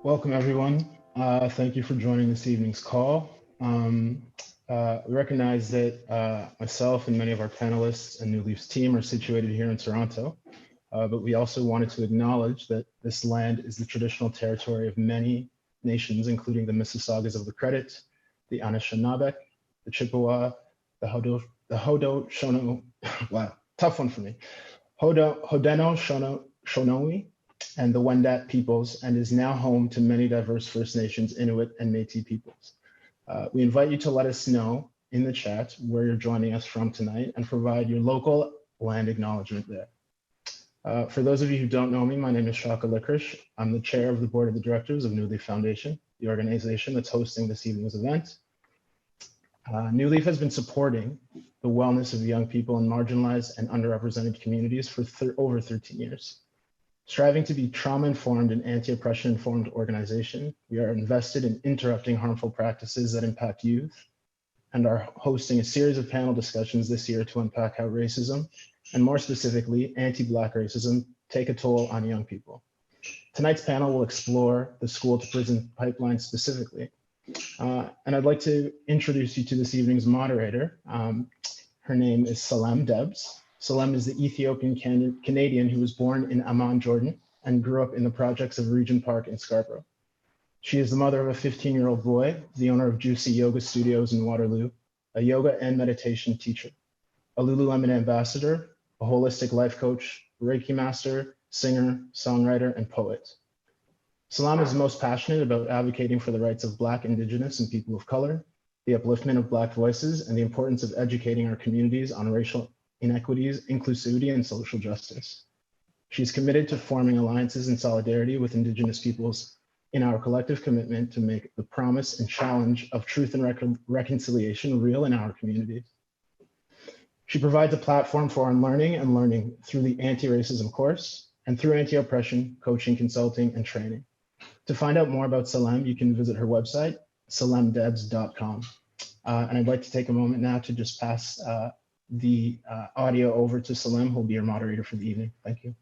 Welcome, everyone. Thank you for joining this evening's call. We recognize that myself and many of our panelists and New Leaf's team are situated here in Toronto, but we also wanted to acknowledge that this land is the traditional territory of many nations, including the Mississaugas of the Credit, the Anishinaabe, the Chippewa, the Haudenosaunee, wow, tough one for me, Haudenosaunee, and the Wendat peoples, and is now home to many diverse First Nations, Inuit, and Métis peoples. We invite you to let us know in the chat where you're joining us from tonight and provide your local land acknowledgement there. For those of you who don't know me, my name is Shaka Licorice. I'm the chair of the board of directors of New Leaf Foundation, the organization that's hosting this evening's event. New Leaf has been supporting the wellness of young people in marginalized and underrepresented communities for over 13 years. Striving to be trauma-informed and anti-oppression-informed organization, we are invested in interrupting harmful practices that impact youth and are hosting a series of panel discussions this year to unpack how racism, and more specifically, anti-Black racism, take a toll on young people. Tonight's panel will explore the school-to-prison pipeline specifically. And I'd like to introduce you to this evening's moderator. Her name is Selam Debs. Selam is the Ethiopian Canadian who was born in Amman, Jordan, and grew up in the projects of Regent Park in Scarborough. She is the mother of a 15-year-old boy, the owner of Juicy Yoga Studios in Waterloo, a yoga and meditation teacher, a Lululemon ambassador, a holistic life coach, Reiki master, singer, songwriter, and poet. Selam is most passionate about advocating for the rights of Black, Indigenous, and people of color, the upliftment of Black voices, and the importance of educating our communities on racial inequities, inclusivity, and social justice. She's committed to forming alliances in solidarity with Indigenous peoples in our collective commitment to make the promise and challenge of truth and reconciliation real in our communities. She provides a platform for unlearning and learning through the anti-racism course and through anti-oppression, coaching, consulting, and training. To find out more about Selam, you can visit her website, selamdebs.com. And I'd like to take a moment now to just pass the audio over to Selam, who'll be your moderator for the evening. Thank you.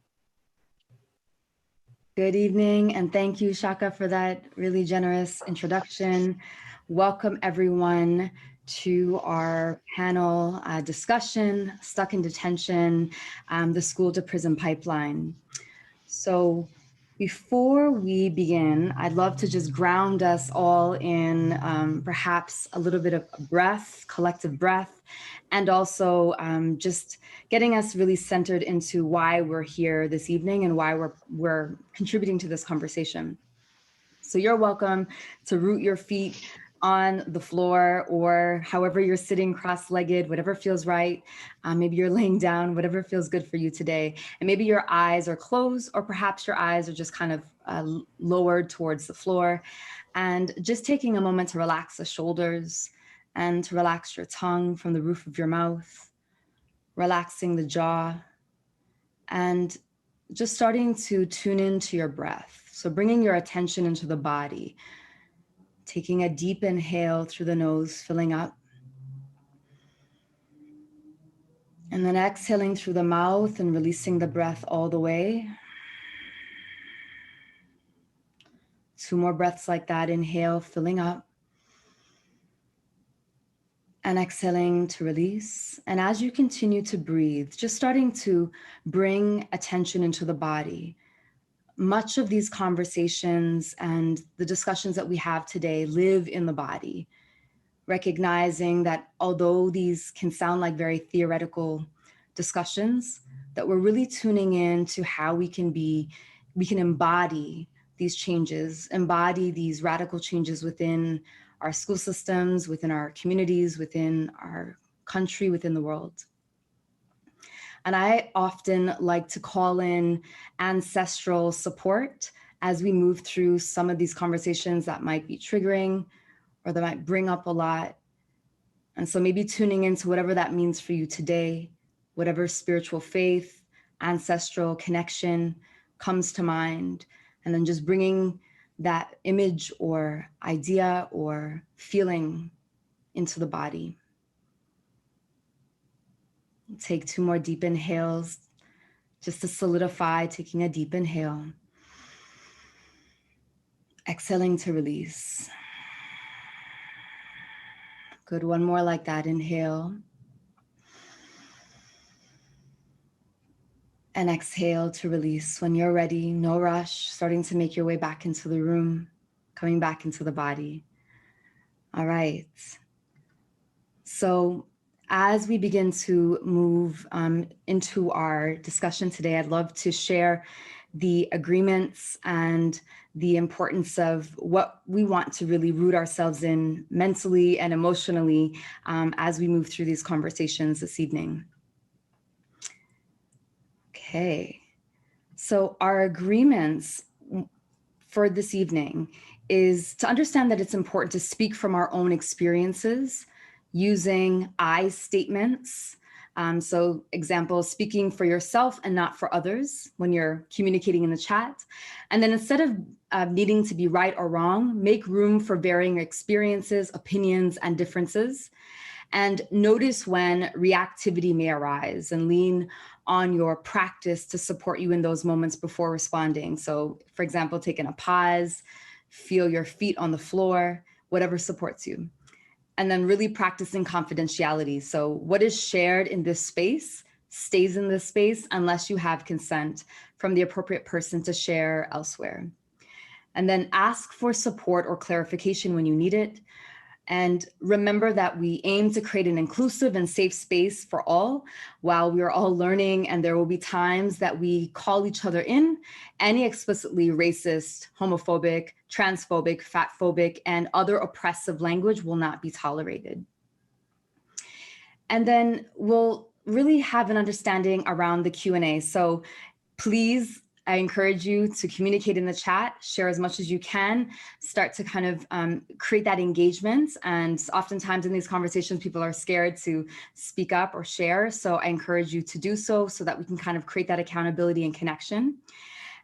Good evening, and thank you, Shaka, for that really generous introduction. Welcome, everyone, to our panel discussion, Stuck in Detention, the School to Prison Pipeline. So before we begin, I'd love to just ground us all in perhaps a little bit of breath, collective breath, and also just getting us really centered into why we're here this evening and why we're contributing to this conversation. So you're welcome to root your feet on the floor or however you're sitting cross-legged, whatever feels right. Maybe you're laying down, whatever feels good for you today. And maybe your eyes are closed, or perhaps your eyes are just kind of lowered towards the floor. And just taking a moment to relax the shoulders and to relax your tongue from the roof of your mouth, relaxing the jaw, and just starting to tune into your breath. So bringing your attention into the body, taking a deep inhale through the nose, filling up. And then exhaling through the mouth and releasing the breath all the way. 2 more breaths like that. Inhale, filling up. And exhaling to release. And as you continue to breathe, just starting to bring attention into the body. Much of these conversations and the discussions that we have today live in the body, recognizing that although these can sound like very theoretical discussions, that we're really tuning in to how we can embody these changes, embody these radical changes within our school systems, within our communities, within our country, within the world. And I often like to call in ancestral support as we move through some of these conversations that might be triggering or that might bring up a lot. And so maybe tuning into whatever that means for you today, whatever spiritual faith, ancestral connection comes to mind, and then just bringing that image or idea or feeling into the body. Take 2 more deep inhales just to solidify, taking a deep inhale. Exhaling to release. Good, one more like that. Inhale. And exhale to release. When you're ready, no rush, starting to make your way back into the room, coming back into the body. All right. So as we begin to move into our discussion today, I'd love to share the agreements and the importance of what we want to really root ourselves in mentally and emotionally as we move through these conversations this evening. Okay, so our agreements for this evening is to understand that it's important to speak from our own experiences using I statements. So example, speaking for yourself and not for others when you're communicating in the chat. And then instead of needing to be right or wrong, make room for varying experiences, opinions, and differences. And notice when reactivity may arise and lean on your practice to support you in those moments before responding. So for example, taking a pause, feel your feet on the floor, whatever supports you. And then really practicing confidentiality. So what is shared in this space stays in this space unless you have consent from the appropriate person to share elsewhere. And then ask for support or clarification when you need it. And remember that we aim to create an inclusive and safe space for all while we are all learning, and there will be times that we call each other in. Any explicitly racist, homophobic, transphobic, fatphobic, and other oppressive language will not be tolerated. And then we'll really have an understanding around the Q&A. So please, I encourage you to communicate in the chat, share as much as you can, start to kind of create that engagement. And oftentimes in these conversations, people are scared to speak up or share. So I encourage you to do so that we can kind of create that accountability and connection.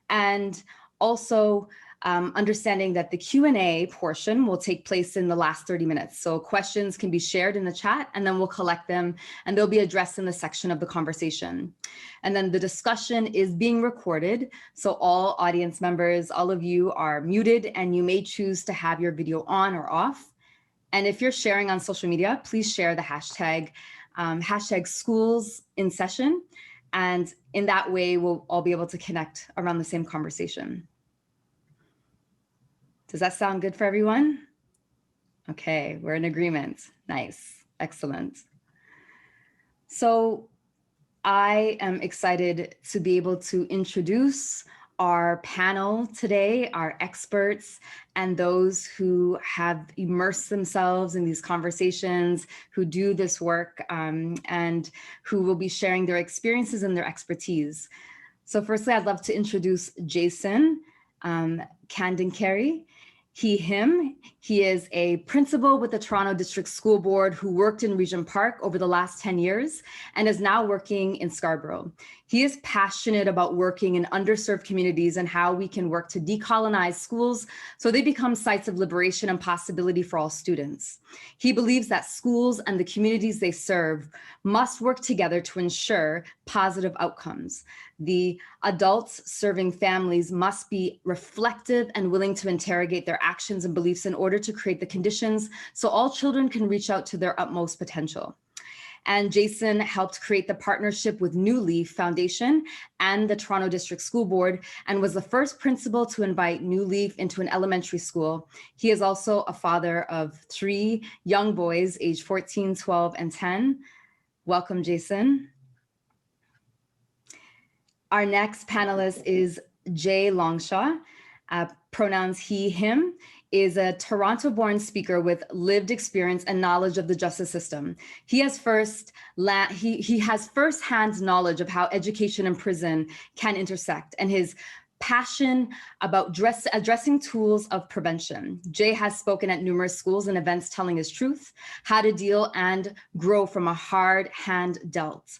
And also understanding that the Q&A portion will take place in the last 30 minutes. So questions can be shared in the chat and then we'll collect them and they'll be addressed in the section of the conversation. And then the discussion is being recorded. So all audience members, all of you are muted and you may choose to have your video on or off. And if you're sharing on social media, please share the hashtag schools in session. And in that way, we'll all be able to connect around the same conversation. Does that sound good for everyone? Okay, we're in agreement. Nice, excellent. So I am excited to be able to introduce our panel today, our experts, and those who have immersed themselves in these conversations, who do this work, and who will be sharing their experiences and their expertise. So firstly, I'd love to introduce Jason Kandankery. He is a principal with the Toronto District School Board who worked in Regent Park over the last 10 years and is now working in Scarborough. He is passionate about working in underserved communities and how we can work to decolonize schools so they become sites of liberation and possibility for all students. He believes that schools and the communities they serve must work together to ensure positive outcomes. The adults serving families must be reflective and willing to interrogate their actions and beliefs in order to create the conditions so all children can reach out to their utmost potential. And Jason helped create the partnership with New Leaf Foundation and the Toronto District School Board and was the first principal to invite New Leaf into an elementary school. He is also a father of 3 young boys, aged 14, 12, and 10. Welcome, Jason. Our next panelist is Jay Longshaw, pronouns he, him, is a Toronto-born speaker with lived experience and knowledge of the justice system. He has first-hand knowledge of how education and prison can intersect, and his passion about addressing tools of prevention. Jay has spoken at numerous schools and events telling his truth, how to deal and grow from a hard hand dealt.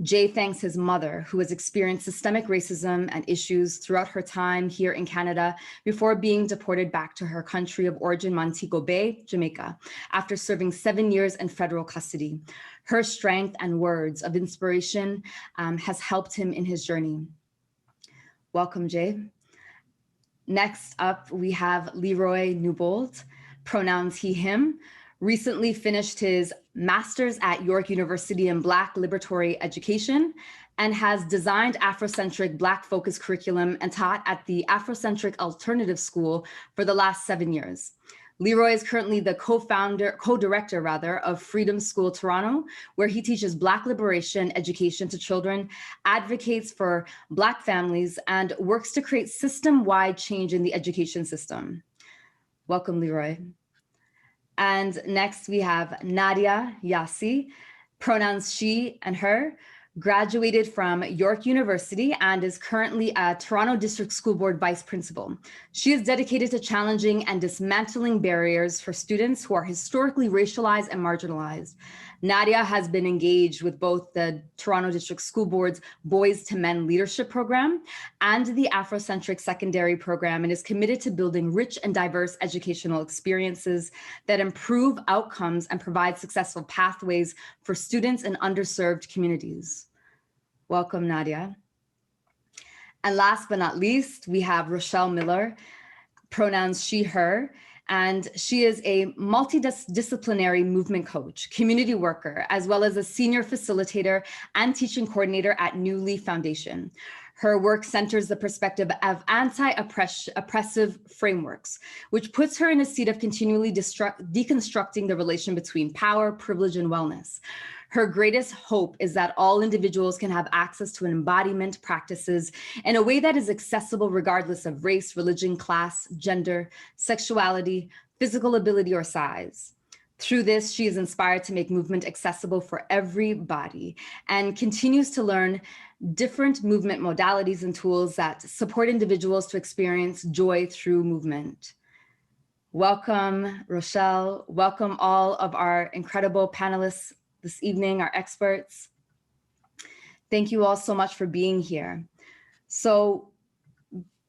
Jay thanks his mother, who has experienced systemic racism and issues throughout her time here in Canada before being deported back to her country of origin, Montego Bay, Jamaica, after serving 7 years in federal custody. Her strength and words of inspiration has helped him in his journey. Welcome, Jay. Next up, we have LeRoi Newbold, pronouns he, him, recently finished his master's at York University in Black Liberatory Education and has designed Afrocentric Black-focused curriculum and taught at the Afrocentric Alternative School for the last 7 years. LeRoi is currently the co-director of Freedom School Toronto, where he teaches Black liberation education to children, advocates for Black families, and works to create system-wide change in the education system. Welcome, LeRoi. And next we have Nadia Yasi, pronouns she and her, graduated from York University and is currently a Toronto District School Board Vice Principal. She is dedicated to challenging and dismantling barriers for students who are historically racialized and marginalized. Nadia has been engaged with both the Toronto District School Board's Boys to Men Leadership Program and the Afrocentric Secondary Program and is committed to building rich and diverse educational experiences that improve outcomes and provide successful pathways for students in underserved communities. Welcome, Nadia. And last but not least, we have Rochelle Miller, pronouns she, her, and she is a multidisciplinary movement coach, community worker, as well as a senior facilitator and teaching coordinator at New Leaf Foundation. Her work centers the perspective of anti-oppressive frameworks, which puts her in a seat of continually deconstructing the relation between power, privilege, and wellness. Her greatest hope is that all individuals can have access to embodiment practices in a way that is accessible regardless of race, religion, class, gender, sexuality, physical ability, or size. Through this, she is inspired to make movement accessible for everybody and continues to learn different movement modalities and tools that support individuals to experience joy through movement. Welcome, Rochelle. Welcome all of our incredible panelists this evening, our experts. Thank you all so much for being here. So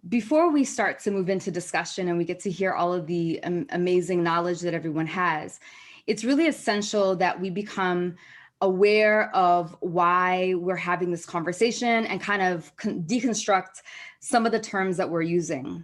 before we start to move into discussion and we get to hear all of the amazing knowledge that everyone has, it's really essential that we become aware of why we're having this conversation and kind of deconstruct some of the terms that we're using.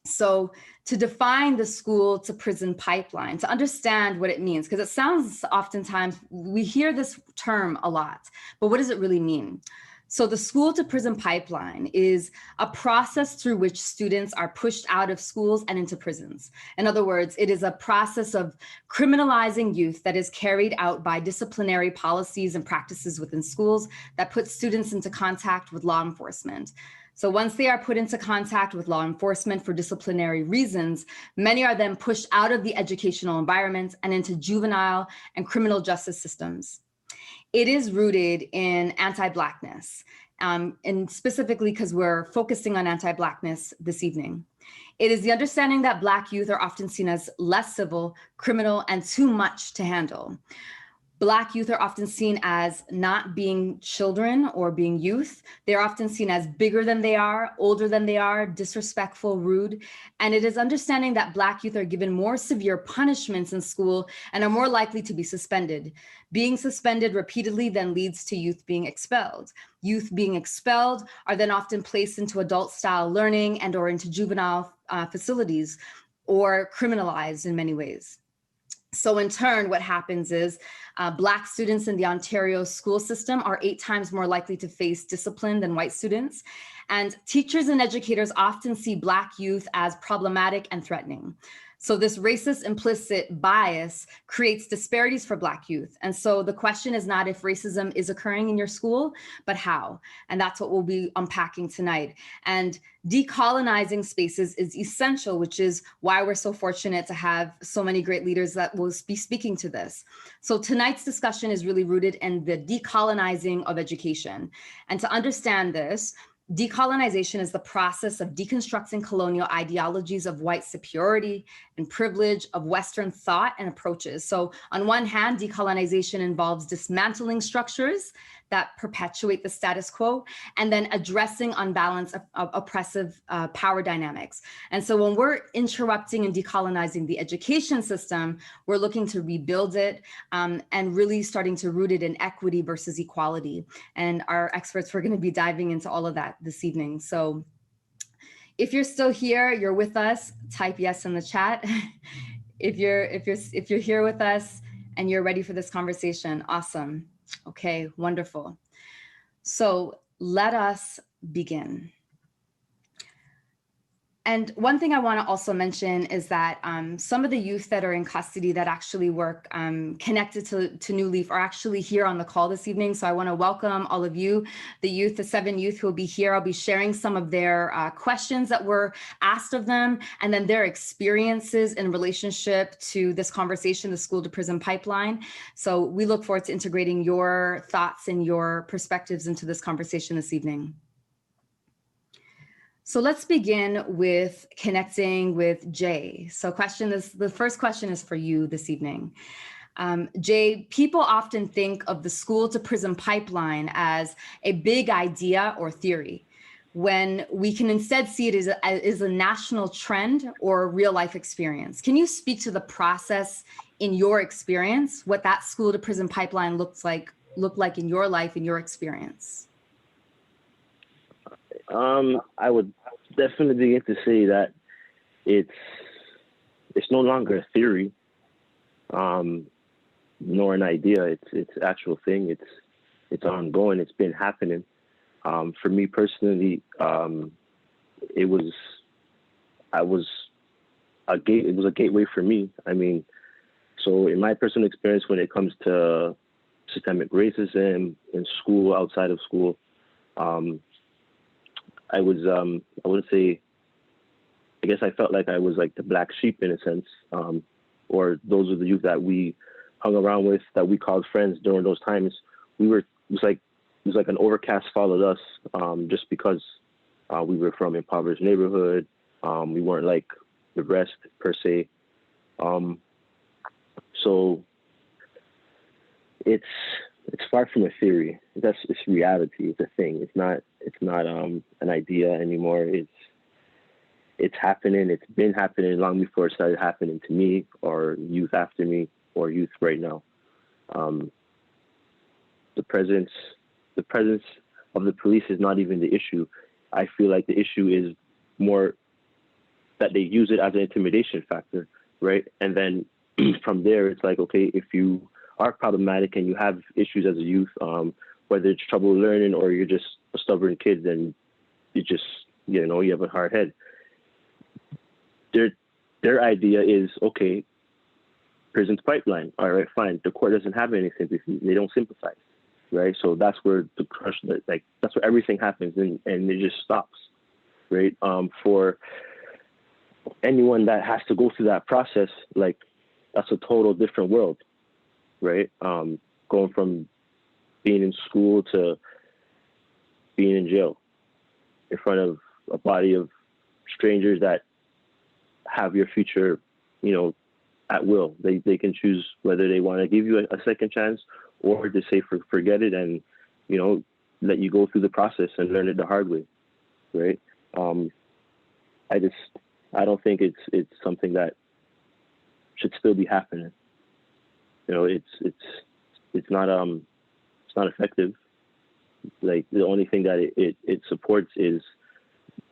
So to define the school to prison pipeline, to understand what it means, because it sounds oftentimes, we hear this term a lot, but what does it really mean? So the school to prison pipeline is a process through which students are pushed out of schools and into prisons. In other words, it is a process of criminalizing youth that is carried out by disciplinary policies and practices within schools that put students into contact with law enforcement. So once they are put into contact with law enforcement for disciplinary reasons, many are then pushed out of the educational environment and into juvenile and criminal justice systems. It is rooted in anti-Blackness, and specifically because we're focusing on anti-Blackness this evening. It is the understanding that Black youth are often seen as less civil, criminal, and too much to handle. Black youth are often seen as not being children or being youth. They're often seen as bigger than they are, older than they are, disrespectful, rude. And it is understanding that Black youth are given more severe punishments in school and are more likely to be suspended. Being suspended repeatedly then leads to youth being expelled. Youth being expelled are then often placed into adult-style learning and or into juvenile facilities or criminalized in many ways. So in turn, what happens is Black students in the Ontario school system are 8 times more likely to face discipline than white students. And teachers and educators often see Black youth as problematic and threatening. So this racist implicit bias creates disparities for Black youth. And so the question is not if racism is occurring in your school, but how. And that's what we'll be unpacking tonight. And decolonizing spaces is essential, which is why we're so fortunate to have so many great leaders that will be speaking to this. So tonight's discussion is really rooted in the decolonizing of education. And to understand this, decolonization is the process of deconstructing colonial ideologies of white superiority and privilege, of Western thought and approaches. So on one hand, decolonization involves dismantling structures that perpetuate the status quo and then addressing unbalanced oppressive power dynamics. And so when we're interrupting and decolonizing the education system, we're looking to rebuild it and really starting to root it in equity versus equality. And our experts, we're going to be diving into all of that this evening. So If you're still here, you're with us, type yes in the chat. If you're here with us and you're ready for this conversation, awesome. Okay, wonderful. So let us begin. And one thing I want to also mention is that some of the youth that are in custody that actually work connected to New Leaf are actually here on the call this evening. So I want to welcome all of you, the youth, the 7 youth who will be here. I'll be sharing some of their questions that were asked of them, and then their experiences in relationship to this conversation, the school to prison pipeline. So we look forward to integrating your thoughts and your perspectives into this conversation this evening. So let's begin with connecting with Jay. So the first question is for you this evening. Jay, people often think of the school to prison pipeline as a big idea or theory, when we can instead see it as a national trend or real life experience. Can you speak to the process in your experience, what that school to prison pipeline looked like in your life, in your experience? I would definitely begin to say that it's no longer a theory, nor an idea. It's actual thing. It's ongoing. It's been happening. For me personally, it was a gateway for me. I mean, so in my personal experience, when it comes to systemic racism in school, outside of school, I wouldn't say, I guess I felt like I was like the black sheep in a sense, or those are the youth that we hung around with, that we called friends during those times. It was like an overcast followed us, just because we were from impoverished neighborhood. We weren't like the rest per se. So it's far from a theory. It's reality. It's a thing. It's not an idea anymore. It's happening. It's been happening long before it started happening to me or youth after me or youth right now. The presence of the police is not even the issue. I feel like the issue is more that they use it as an intimidation factor, right? And then from there, it's like, okay, if you are problematic and you have issues as a youth, whether it's trouble learning or you're just a stubborn kid, then you just, you have a hard head. Their idea is, okay, prison's pipeline. All right, fine. The court doesn't have any sympathy. They don't sympathize, right? So that's where the crush, like, that's where everything happens, and it just stops, right? For anyone that has to go through that process, like, that's a total different world, right? Going from being in school to being in jail in front of a body of strangers that have your future, at will. They can choose whether they want to give you a second chance or to say forget it and, let you go through the process and learn it the hard way, right? I don't think it's something that should still be happening. It's not effective. Like, the only thing that it supports is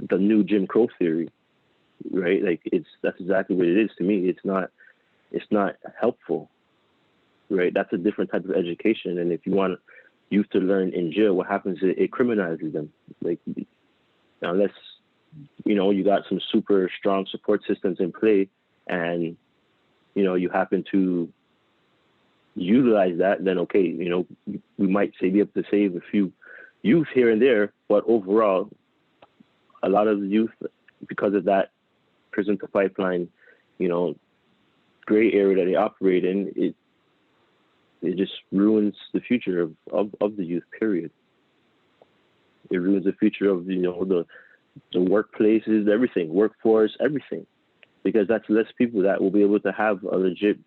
the new Jim Crow theory, right? Like, that's exactly what it is to me. It's not helpful, right? That's a different type of education. And if you want youth to learn in jail, what happens is it criminalizes them. Like, unless, you got some super strong support systems in play and, you happen to utilize that, then okay, we might be able to save a few youth here and there, but overall, a lot of the youth, because of that prison to pipeline, gray area that they operate in, it just ruins the future of the youth, period. It ruins the future of, the workplaces, everything, workforce, everything, because that's less people that will be able to have a legit,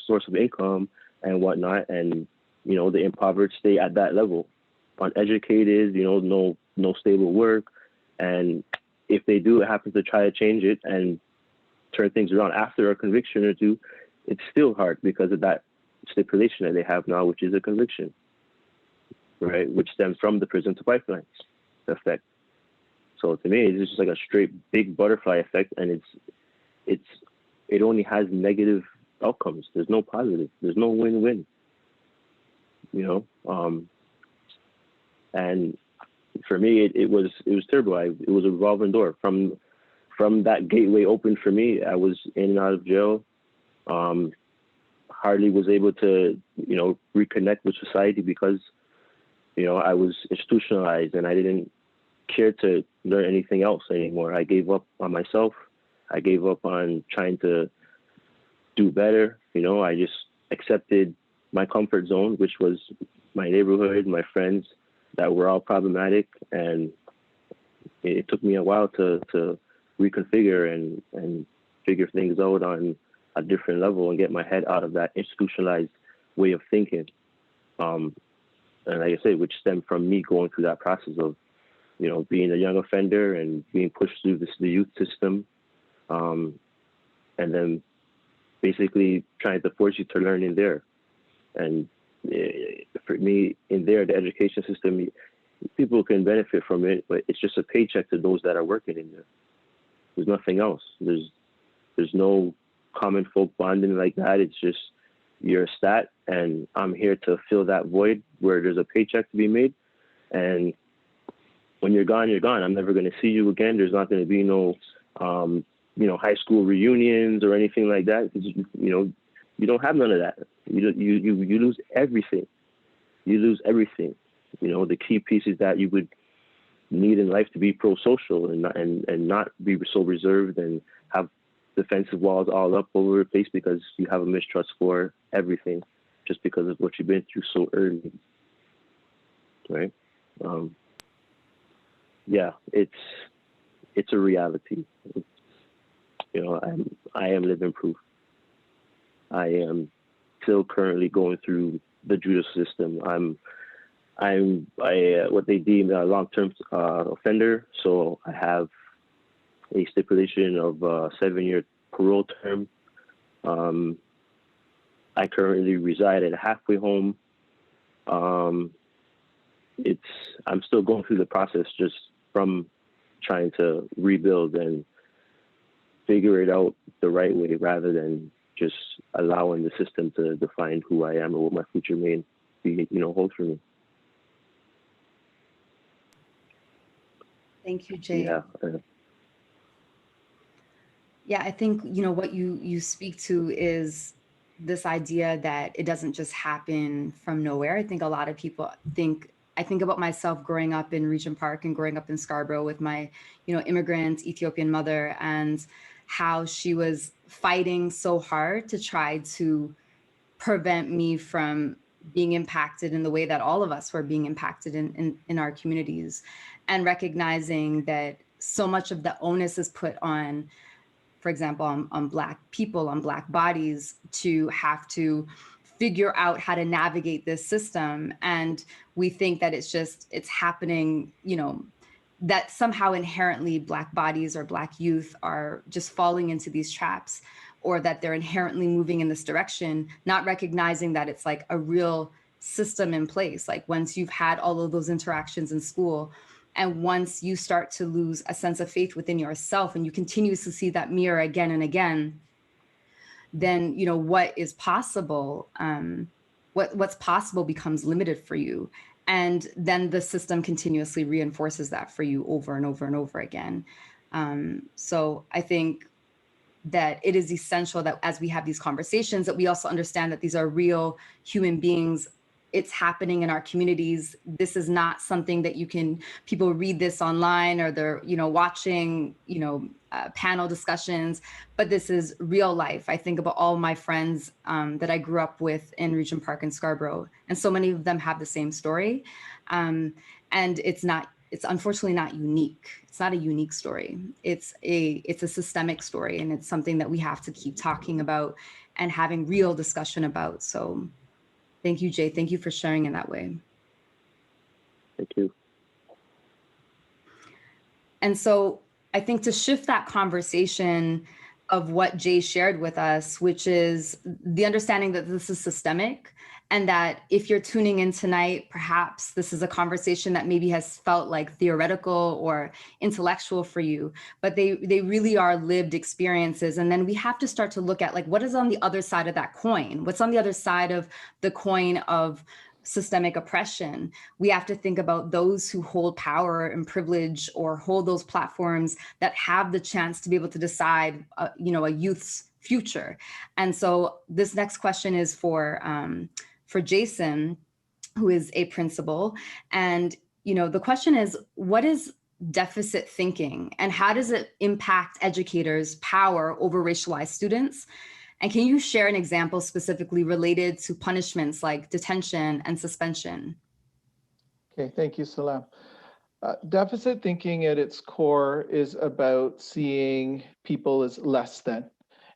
source of income and whatnot. And, the impoverished stay at that level, uneducated, no stable work. And if they do happen to try to change it and turn things around after a conviction or two, it's still hard because of that stipulation that they have now, which is a conviction, right? Which stems from the prison to pipeline effect. So to me, it's just like a straight big butterfly effect, and it only has negative outcomes. There's no positive. There's no win-win. You know, and for me, it was terrible. It was a revolving door. From that gateway opened for me, I was in and out of jail. Hardly was able to, you know, reconnect with society because, you know, I was institutionalized and I didn't care to learn anything else anymore. I gave up on myself. I gave up on trying to do better. You know, I just accepted my comfort zone, which was my neighborhood, my friends that were all problematic. And it took me a while to reconfigure and figure things out on a different level and get my head out of that institutionalized way of thinking. And like I said, which stemmed from me going through that process of, you know, being a young offender and being pushed through the youth system. And then basically trying to force you to learn in there. And for me, in there, the education system, people can benefit from it, but it's just a paycheck to those that are working in there. There's nothing else. There's no common folk bonding like that. It's just, you're a stat, and I'm here to fill that void where there's a paycheck to be made. And when you're gone, you're gone. I'm never going to see you again. There's not going to be no, you know, high school reunions or anything like that. You know, you don't have none of that. You lose everything. You lose everything. You know, the key pieces that you would need in life to be pro-social and not be so reserved and have defensive walls all up over the place because you have a mistrust for everything just because of what you've been through so early, right? Yeah, it's a reality. You know, I am living proof. I am still currently going through the judicial system. I'm what they deem a long-term offender, so I have a stipulation of a 7-year parole term. I currently reside at a halfway home. I'm still going through the process just from trying to rebuild and figure it out the right way rather than just allowing the system to define who I am or what my future may be, you know, hold for me. Thank you, Jay. Yeah. Yeah, I think, you know, what you speak to is this idea that it doesn't just happen from nowhere. I think a lot of people I think about myself growing up in Regent Park and growing up in Scarborough with my, you know, immigrant Ethiopian mother, and how she was fighting so hard to try to prevent me from being impacted in the way that all of us were being impacted in our communities, and recognizing that so much of the onus is put on, for example, on Black people, on Black bodies, to have to figure out how to navigate this system. And we think that it's happening, you know, that somehow inherently Black bodies or Black youth are just falling into these traps, or that they're inherently moving in this direction, not recognizing that it's like a real system in place. Like once you've had all of those interactions in school, and once you start to lose a sense of faith within yourself and you continue to see that mirror again and again, then, you know, what is possible, what's possible becomes limited for you. And then the system continuously reinforces that for you over and over and over again. So I think that it is essential that as we have these conversations, that we also understand that these are real human beings. It's happening in our communities. This is not something that people read this online or they're, you know, watching, you know, panel discussions, but this is real life. I think about all my friends that I grew up with in Regent Park and Scarborough, and so many of them have the same story. And it's unfortunately not unique. It's not a unique story. It's a systemic story, and it's something that we have to keep talking about and having real discussion about. So thank you, Jay. Thank you for sharing in that way. Thank you. And so I think to shift that conversation, of what Jay shared with us, which is the understanding that this is systemic, and that if you're tuning in tonight, perhaps this is a conversation that maybe has felt like theoretical or intellectual for you, but they really are lived experiences. And then we have to start to look at like, what is on the other side of that coin? What's on the other side of the coin of systemic oppression? We have to think about those who hold power and privilege or hold those platforms that have the chance to be able to decide, a youth's future. And so this next question is for Jason, who is a principal. And, the question is, what is deficit thinking and how does it impact educators' power over racialized students? And can you share an example specifically related to punishments like detention and suspension? Okay, thank you, Selam. Deficit thinking at its core is about seeing people as less than.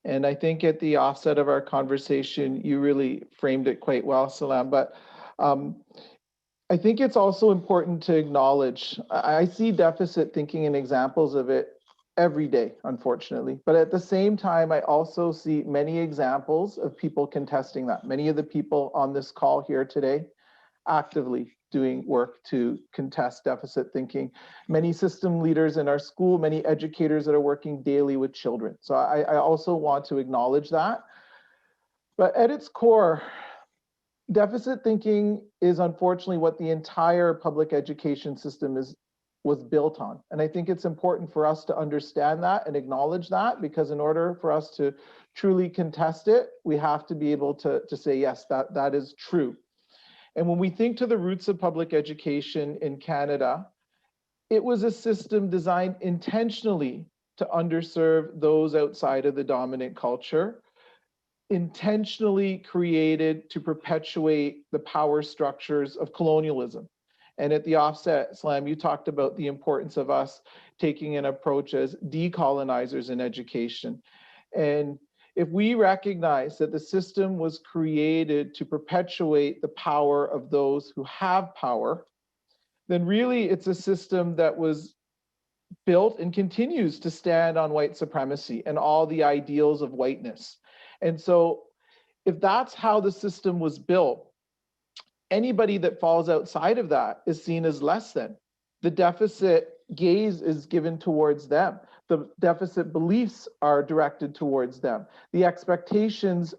And I think at the offset of our conversation, you really framed it quite well, Selam. But I think it's also important to acknowledge, I see deficit thinking and examples of it every day, unfortunately. But at the same time, I also see many examples of people contesting that. Many of the people on this call here today actively doing work to contest deficit thinking. Many system leaders in our school, many educators that are working daily with children. So I also want to acknowledge that. But at its core, deficit thinking is unfortunately what the entire public education system was built on. And I think it's important for us to understand that and acknowledge that, because in order for us to truly contest it, we have to be able to say, yes, that is true. And when we think to the roots of public education in Canada, it was a system designed intentionally to underserve those outside of the dominant culture, intentionally created to perpetuate the power structures of colonialism. And at the offset, Selam, you talked about the importance of us taking an approach as decolonizers in education. And if we recognize that the system was created to perpetuate the power of those who have power, then really it's a system that was built and continues to stand on white supremacy and all the ideals of whiteness. And so if that's how the system was built, anybody that falls outside of that is seen as less than. The deficit gaze is given towards them. The deficit beliefs are directed towards them. The expectations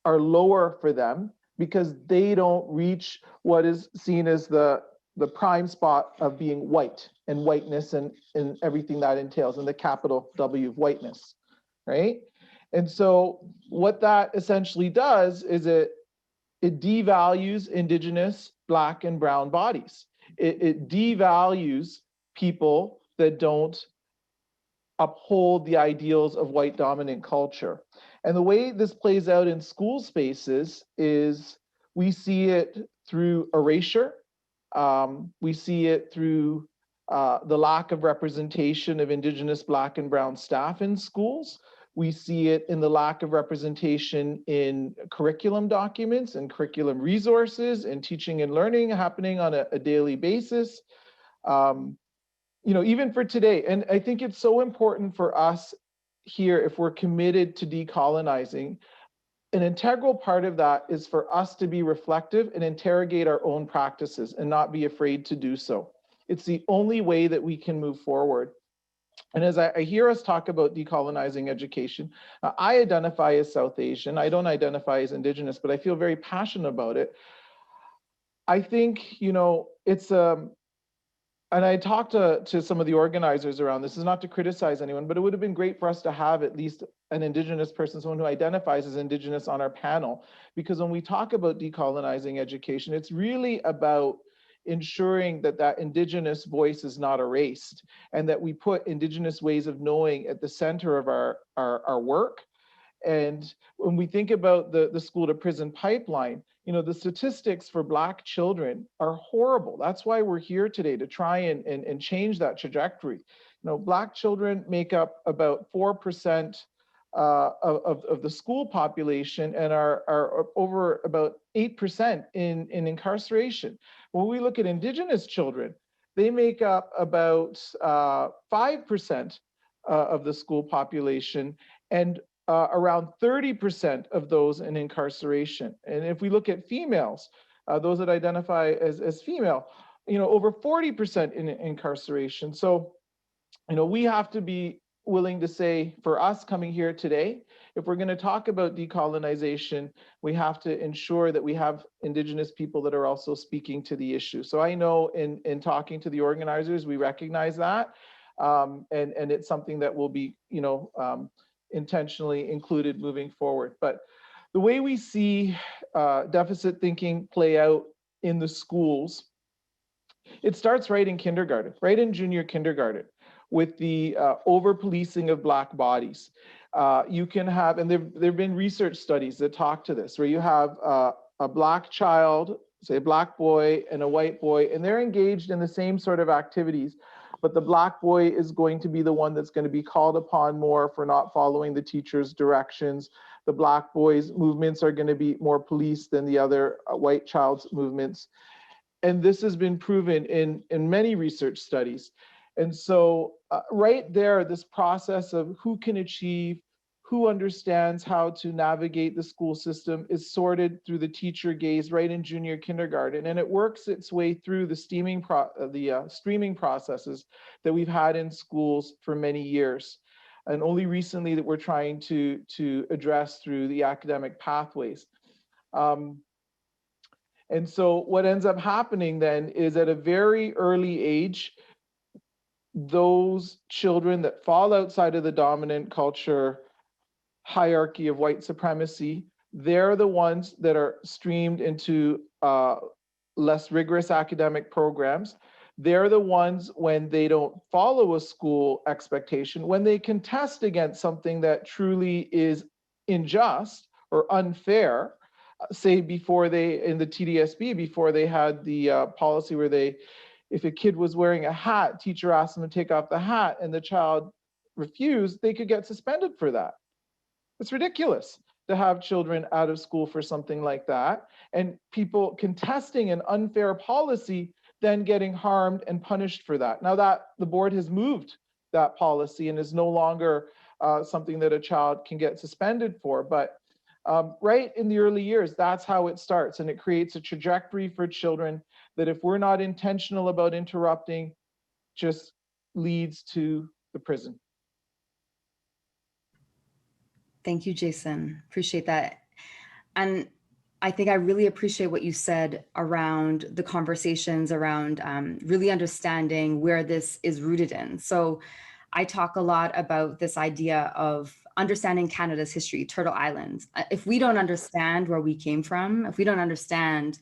are lower for them because they don't reach what is seen as the prime spot of being white and whiteness and everything that entails, and the capital W of whiteness, right? And so what that essentially does is it devalues Indigenous, Black, and Brown bodies. It devalues people that don't uphold the ideals of white dominant culture. And the way this plays out in school spaces is we see it through erasure. We see it through the lack of representation of Indigenous, Black, and Brown staff in schools. We see it in the lack of representation in curriculum documents and curriculum resources and teaching and learning happening on a daily basis. Even for today. And I think it's so important for us here, if we're committed to decolonizing, an integral part of that is for us to be reflective and interrogate our own practices and not be afraid to do so. It's the only way that we can move forward. And as I hear us talk about decolonizing education, I identify as South Asian. I don't identify as Indigenous, but I feel very passionate about it. I think, it's and I talked to some of the organizers around this. Is not to criticize anyone, but it would have been great for us to have at least an Indigenous person, someone who identifies as Indigenous on our panel. Because when we talk about decolonizing education, it's really about ensuring that Indigenous voice is not erased, and that we put Indigenous ways of knowing at the center of our work. And when we think about the school to prison pipeline, the statistics for Black children are horrible. That's why we're here today, to try and change that trajectory. Black children make up about 4% of the school population and are over about 8% in incarceration. When we look at Indigenous children, they make up about 5% of the school population, and around 30% of those in incarceration. And if we look at females, those that identify as female, over 40% in incarceration. So, we have to be willing to say, for us coming here today, if we're going to talk about decolonization, we have to ensure that we have Indigenous people that are also speaking to the issue. So I know in talking to the organizers, we recognize that, and it's something that will be, intentionally included moving forward. But the way we see deficit thinking play out in the schools, it starts right in kindergarten, right in junior kindergarten, with the over-policing of Black bodies. You can have, and there've been research studies that talk to this, where you have a Black child, say a Black boy and a white boy, and they're engaged in the same sort of activities, but the Black boy is going to be the one that's going to be called upon more for not following the teacher's directions. The Black boy's movements are going to be more policed than the other white child's movements. And this has been proven in many research studies. And so right there, this process of who can achieve, who understands how to navigate the school system is sorted through the teacher gaze right in junior kindergarten. And it works its way through the streaming processes that we've had in schools for many years. And only recently that we're trying to address through the academic pathways. And so what ends up happening then is at a very early age, those children that fall outside of the dominant culture hierarchy of white supremacy, they're the ones that are streamed into less rigorous academic programs. They're the ones when they don't follow a school expectation, when they contest against something that truly is unjust or unfair, say before they, in the TDSB, before they had the policy where they, if a kid was wearing a hat, teacher asked them to take off the hat and the child refused, they could get suspended for that. It's ridiculous to have children out of school for something like that, and people contesting an unfair policy then getting harmed and punished for that. Now that the board has moved that policy and is no longer something that a child can get suspended for, but right in the early years, that's how it starts, and it creates a trajectory for children that, if we're not intentional about interrupting, just leads to the prison. Thank you, Jason. Appreciate that. And I think I really appreciate what you said around the conversations around really understanding where this is rooted in. So I talk a lot about this idea of understanding Canada's history, Turtle Island. If we don't understand where we came from, if we don't understand,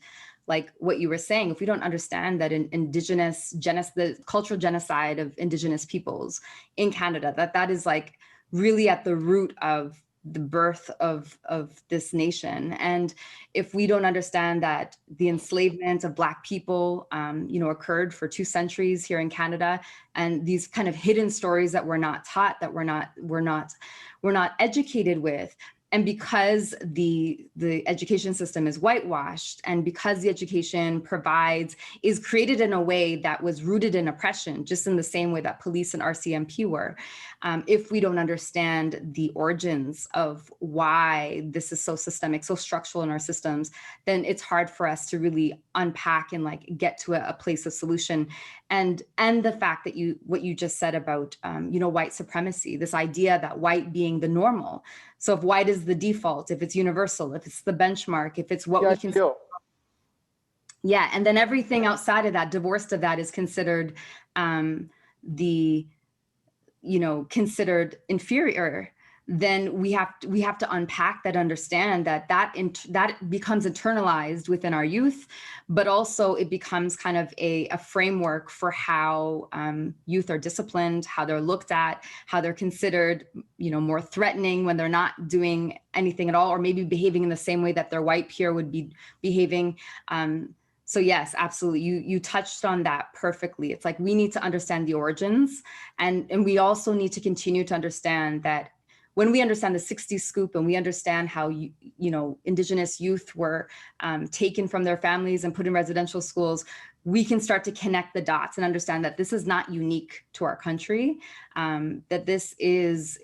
like what you were saying, if we don't understand that the cultural genocide of Indigenous peoples in Canada, that is like really at the root of the birth of this nation. And if we don't understand that the enslavement of Black people, occurred for 2 centuries here in Canada, and these kind of hidden stories that we're not taught, that we're not educated with, and because the education system is whitewashed, and because the education is created in a way that was rooted in oppression, just in the same way that police and RCMP were, if we don't understand the origins of why this is so systemic, so structural in our systems, then it's hard for us to really unpack and like get to a place of solution. And the fact that what you just said about white supremacy, this idea that white being the normal. So if white is the default, if it's universal, if it's the benchmark, if it's what we can, and then everything outside of that, divorced of that, is considered considered inferior, then we have to unpack that, understand that becomes internalized within our youth, but also it becomes kind of a framework for how youth are disciplined, how they're looked at, how they're considered, more threatening when they're not doing anything at all, or maybe behaving in the same way that their white peer would be behaving. So yes, absolutely. You touched on that perfectly. It's like we need to understand the origins, and we also need to continue to understand that when we understand the 60s scoop, and we understand how Indigenous youth were taken from their families and put in residential schools, we can start to connect the dots and understand that this is not unique to our country, that this is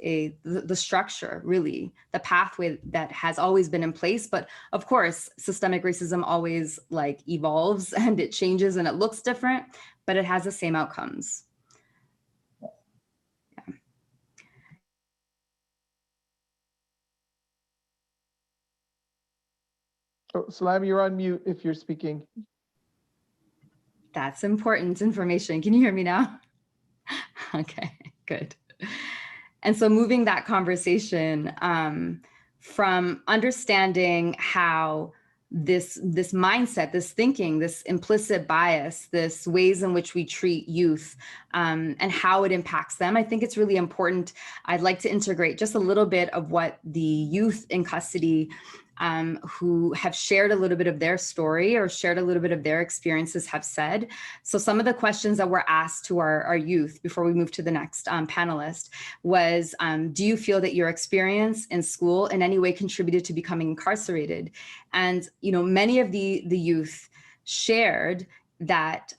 the structure, really, the pathway that has always been in place. But of course, systemic racism always like evolves and it changes and it looks different, but it has the same outcomes. Yeah. Oh, Selam, you're on mute if you're speaking. That's important information. Can you hear me now? Okay, good. And so moving that conversation from understanding how this mindset, this thinking, this implicit bias, this ways in which we treat youth and how it impacts them, I think it's really important. I'd like to integrate just a little bit of what the youth in custody who have shared a little bit of their story or shared a little bit of their experiences have said. So some of the questions that were asked to our youth before we move to the next panelist was, do you feel that your experience in school in any way contributed to becoming incarcerated? And, you know, many of the youth shared that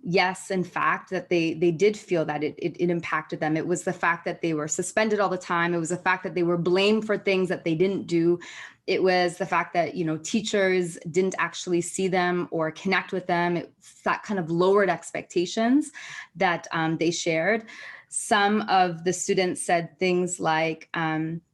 yes, in fact, that they did feel that it impacted them. It was the fact that they were suspended all the time. It was the fact that they were blamed for things that they didn't do. It was the fact that, you know, teachers didn't actually see them or connect with them. It's that kind of lowered expectations that they shared. Some of the students said things like,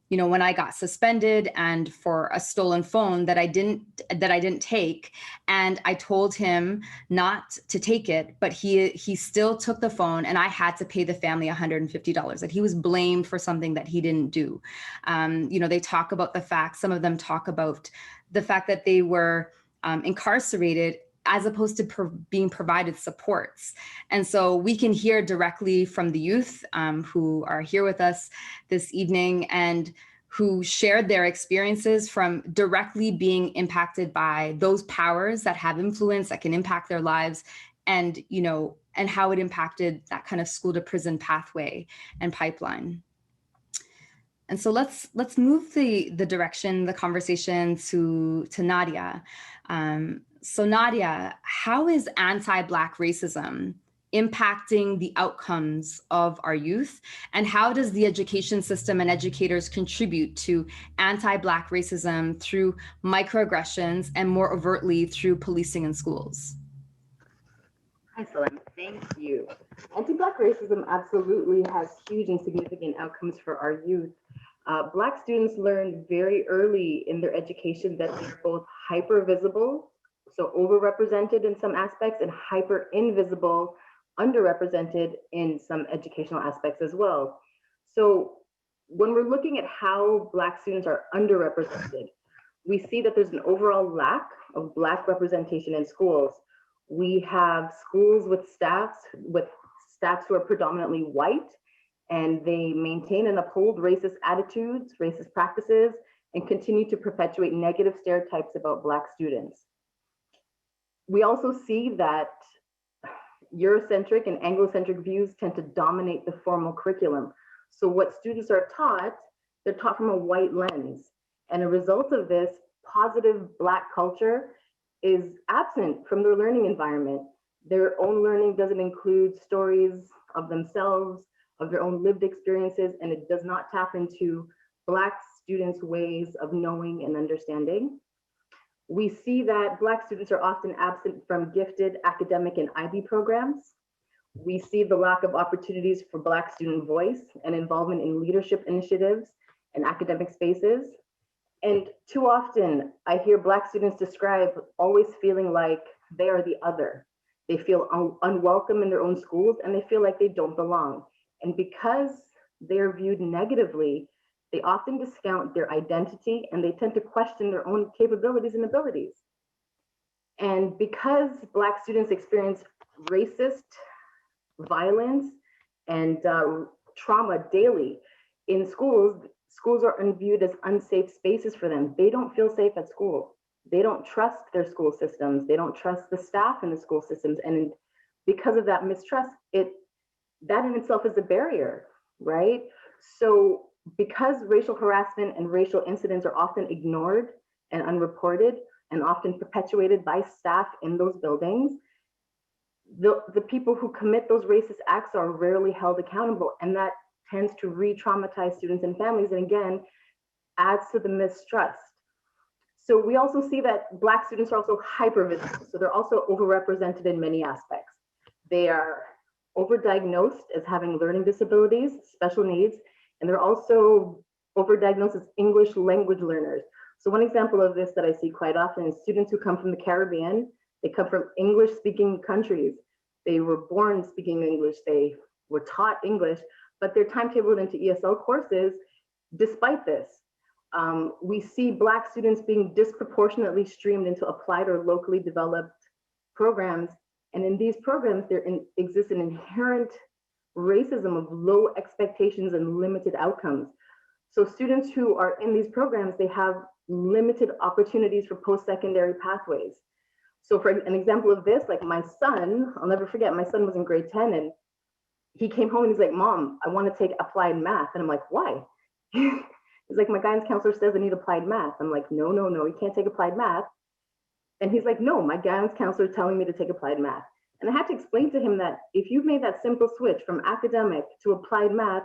you know, when I got suspended and for a stolen phone that I didn't take, and I told him not to take it, but he still took the phone, and I had to pay the family $150. That he was blamed for something that he didn't do. You know, they talk about the fact. Some of them talk about the fact that they were incarcerated as opposed to being provided supports. And so we can hear directly from the youth who are here with us this evening and who shared their experiences from directly being impacted by those powers that have influence, that can impact their lives, and, you know, and how it impacted that kind of school to prison pathway and pipeline. And so let's move the direction, the conversation to Nadia. So Nadia, how is anti-Black racism impacting the outcomes of our youth? And how does the education system and educators contribute to anti-Black racism through microaggressions and more overtly through policing in schools? Hi, Selam. Thank you. Anti-Black racism absolutely has huge and significant outcomes for our youth. Black students learn very early in their education that they're both hyper-visible, so overrepresented in some aspects, and hyper-invisible, underrepresented in some educational aspects as well. So when we're looking at how Black students are underrepresented, we see that there's an overall lack of Black representation in schools. We have schools with staffs who are predominantly white, and they maintain and uphold racist attitudes, racist practices, and continue to perpetuate negative stereotypes about Black students. We also see that Eurocentric and Anglocentric views tend to dominate the formal curriculum. So what students are taught, they're taught from a white lens. And a result of this, positive Black culture is absent from their learning environment. Their own learning doesn't include stories of themselves, of their own lived experiences, and it does not tap into Black students' ways of knowing and understanding. We see that Black students are often absent from gifted academic and IB programs. We see the lack of opportunities for Black student voice and involvement in leadership initiatives and academic spaces. And too often, I hear Black students describe always feeling like they are the other. They feel unwelcome in their own schools, and they feel like they don't belong. And because they're viewed negatively, they often discount their identity, and they tend to question their own capabilities and abilities. And because Black students experience racist violence and trauma daily in schools, schools are viewed as unsafe spaces for them. They don't feel safe at school. They don't trust their school systems. They don't trust the staff in the school systems. And because of that mistrust, that in itself is a barrier, right? So because racial harassment and racial incidents are often ignored and unreported and often perpetuated by staff in those buildings, the people who commit those racist acts are rarely held accountable, and that tends to re-traumatize students and families, and again, adds to the mistrust. So we also see that Black students are also hypervisible. So they're also overrepresented in many aspects. They are overdiagnosed as having learning disabilities, special needs, and they're also overdiagnosed as English language learners. So one example of this that I see quite often is students who come from the Caribbean. They come from English speaking countries. They were born speaking English. They were taught English, but they're timetabled into ESL courses despite this. We see Black students being disproportionately streamed into applied or locally developed programs. And in these programs, there exists an inherent racism of low expectations and limited outcomes. So students who are in these programs, they have limited opportunities for post-secondary pathways. So for an example of this, like my son, I'll never forget, my son was in grade 10 and he came home and he's like, Mom, I want to take applied math. And I'm like, why? He's like, my guidance counselor says I need applied math. I'm like, no, you can't take applied math. And he's like, no, my guidance counselor is telling me to take applied math. And I had to explain to him that if you've made that simple switch from academic to applied math,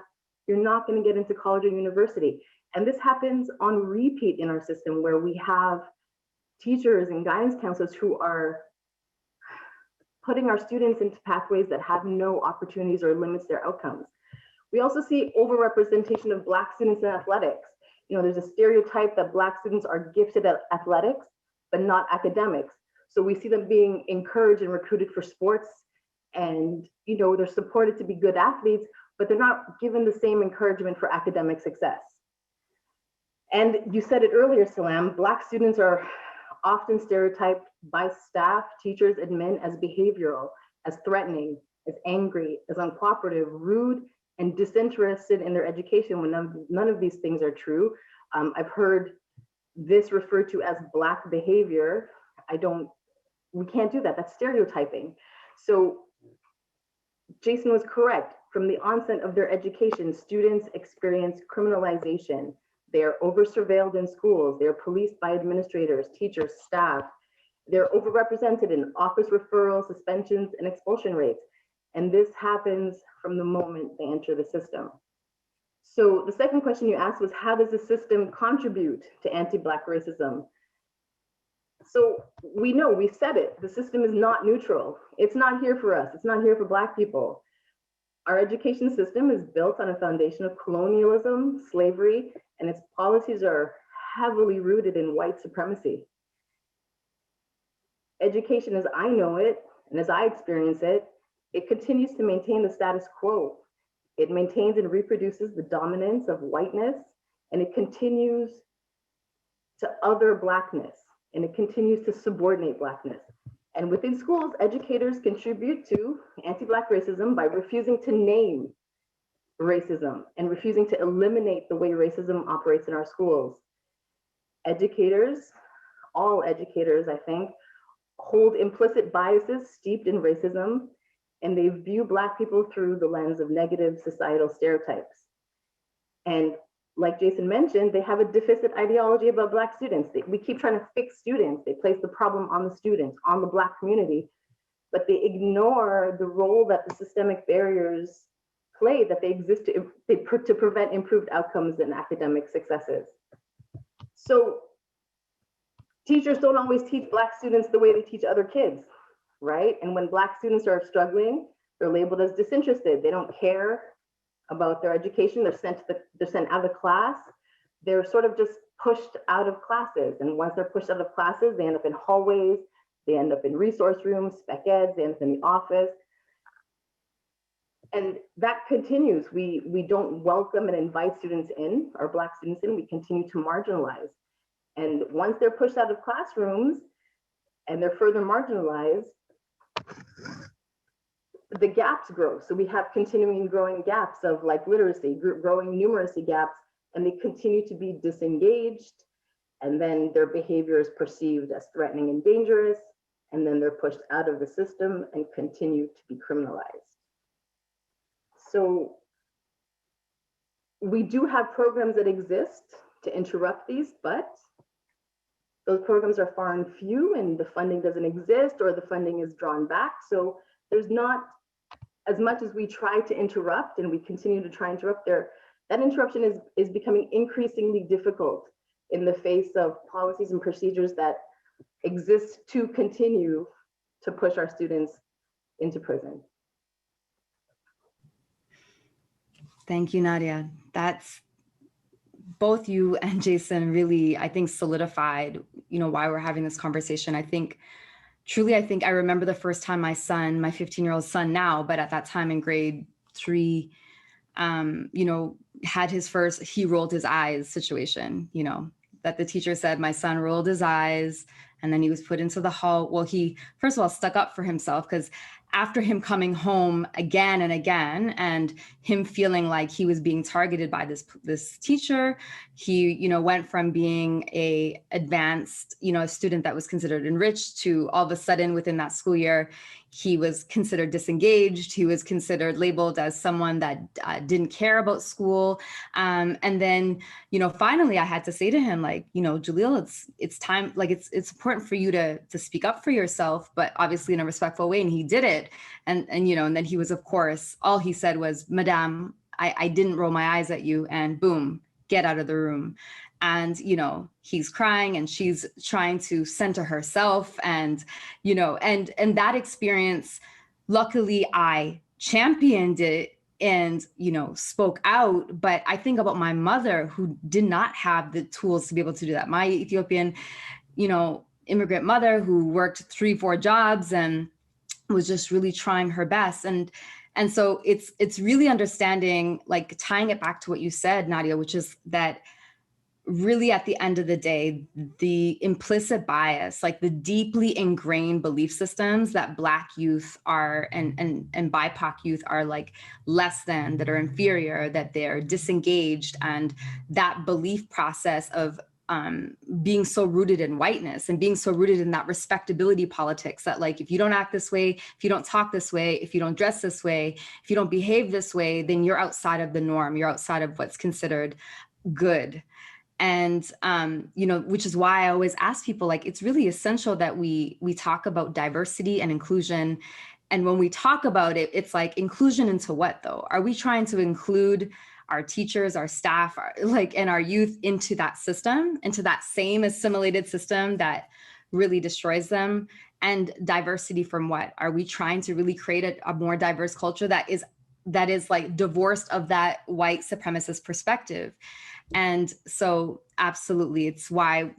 you're not going to get into college or university. And this happens on repeat in our system, where we have teachers and guidance counselors who are putting our students into pathways that have no opportunities or limits their outcomes. We also see overrepresentation of Black students in athletics. You know, there's a stereotype that Black students are gifted at athletics, but not academics. So we see them being encouraged and recruited for sports, and you know, they're supported to be good athletes, but they're not given the same encouragement for academic success. And you said it earlier, Selam, Black students are often stereotyped by staff, teachers, and men as behavioral, as threatening, as angry, as uncooperative, rude, and disinterested in their education, when none of these things are true. I've heard this referred to as Black behavior. We can't do that, that's stereotyping. So Jason was correct. From the onset of their education, students experience criminalization. They are over-surveilled in schools. They're policed by administrators, teachers, staff. They're overrepresented in office referrals, suspensions, and expulsion rates. And this happens from the moment they enter the system. So the second question you asked was, how does the system contribute to anti-Black racism? So we know, we said it, the system is not neutral. It's not here for us. It's not here for Black people. Our education system is built on a foundation of colonialism, slavery, and its policies are heavily rooted in white supremacy. Education as I know it, and as I experience it, it continues to maintain the status quo. It maintains and reproduces the dominance of whiteness, and it continues to other Blackness, and it continues to subordinate Blackness. And within schools, educators contribute to anti-Black racism by refusing to name racism and refusing to eliminate the way racism operates in our schools. Educators, all educators, I think, hold implicit biases steeped in racism, and they view Black people through the lens of negative societal stereotypes. And like Jason mentioned, they have a deficit ideology about Black students. We keep trying to fix students. They place the problem on the students, on the Black community, but they ignore the role that the systemic barriers play, that they exist to prevent improved outcomes and academic successes. So teachers don't always teach Black students the way they teach other kids, right? And when Black students are struggling, they're labeled as disinterested. They don't care about their education. They're sent out of class. They're sort of just pushed out of classes. And once they're pushed out of classes, they end up in hallways, they end up in resource rooms, spec eds, they end up in the office. And that continues. We don't welcome and invite students in, our Black students in, we continue to marginalize. And once they're pushed out of classrooms and they're further marginalized, the gaps grow. So we have continuing growing gaps of like literacy, growing numeracy gaps, and they continue to be disengaged. And then their behavior is perceived as threatening and dangerous. And then they're pushed out of the system and continue to be criminalized. So we do have programs that exist to interrupt these, but those programs are far and few, and the funding doesn't exist, or the funding is drawn back. So there's not, as much as we try to interrupt and we continue to try and interrupt there, that interruption is becoming increasingly difficult in the face of policies and procedures that exist to continue to push our students into prison. Thank you, Nadia. That's both you and Jason really, I think, solidified, why we're having this conversation. I think I remember the first time my son, my 15-year-old son now, but at that time in grade 3, had his first, he rolled his eyes situation, that the teacher said my son rolled his eyes and then he was put into the hall. Well, he, first of all, stuck up for himself, because after him coming home again and again and him feeling like he was being targeted by this teacher, he, went from being a advanced, a student that was considered enriched to all of a sudden within that school year, he was considered disengaged. He was considered labeled as someone that didn't care about school. And then, finally I had to say to him, like, Jaleel, it's time, like, it's important for you to speak up for yourself, but obviously in a respectful way. And he did it. And then he was, of course, all he said was, Madame, I didn't roll my eyes at you, and boom, get out of the room. And, he's crying and she's trying to center herself, and, and that experience, luckily I championed it and, spoke out. But I think about my mother, who did not have the tools to be able to do that. My Ethiopian, immigrant mother, who worked 3-4 jobs and was just really trying her best. And so it's really understanding, like, tying it back to what you said, Nadia, which is that really at the end of the day, the implicit bias, like the deeply ingrained belief systems that Black youth are and BIPOC youth are, like, less than, that are inferior, that they're disengaged, and that belief process of being so rooted in whiteness and being so rooted in that respectability politics that, like, if you don't act this way, if you don't talk this way, if you don't dress this way, if you don't behave this way, then you're outside of the norm. You're outside of what's considered good. And, which is why I always ask people, like, it's really essential that we talk about diversity and inclusion. And when we talk about it, it's like, inclusion into what, though? Are we trying to include our teachers, our staff, and our youth into that system, into that same assimilated system that really destroys them? And diversity from what? Are we trying to really create a more diverse culture that is like divorced of that white supremacist perspective? And so absolutely, it's why,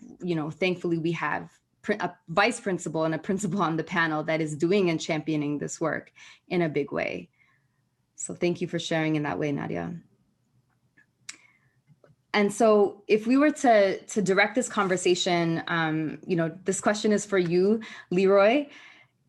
thankfully we have a vice principal and a principal on the panel that is doing and championing this work in a big way. So thank you for sharing in that way, Nadia. And so if we were to direct this conversation, this question is for you, LeRoi.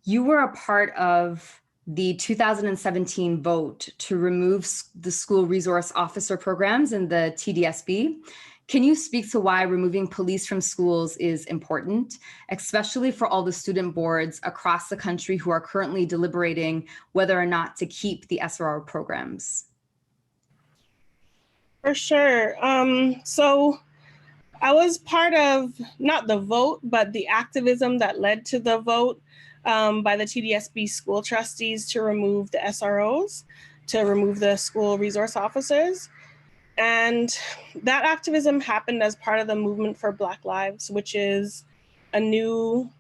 You were a part of the 2017 vote to remove the school resource officer programs in the TDSB. Can you speak to why removing police from schools is important, especially for all the student boards across the country who are currently deliberating whether or not to keep the SRO programs? For sure. So I was part of, not the vote, but the activism that led to the vote by the TDSB school trustees to remove the SROs, to remove the school resource officers. And that activism happened as part of the movement for Black Lives, which is a new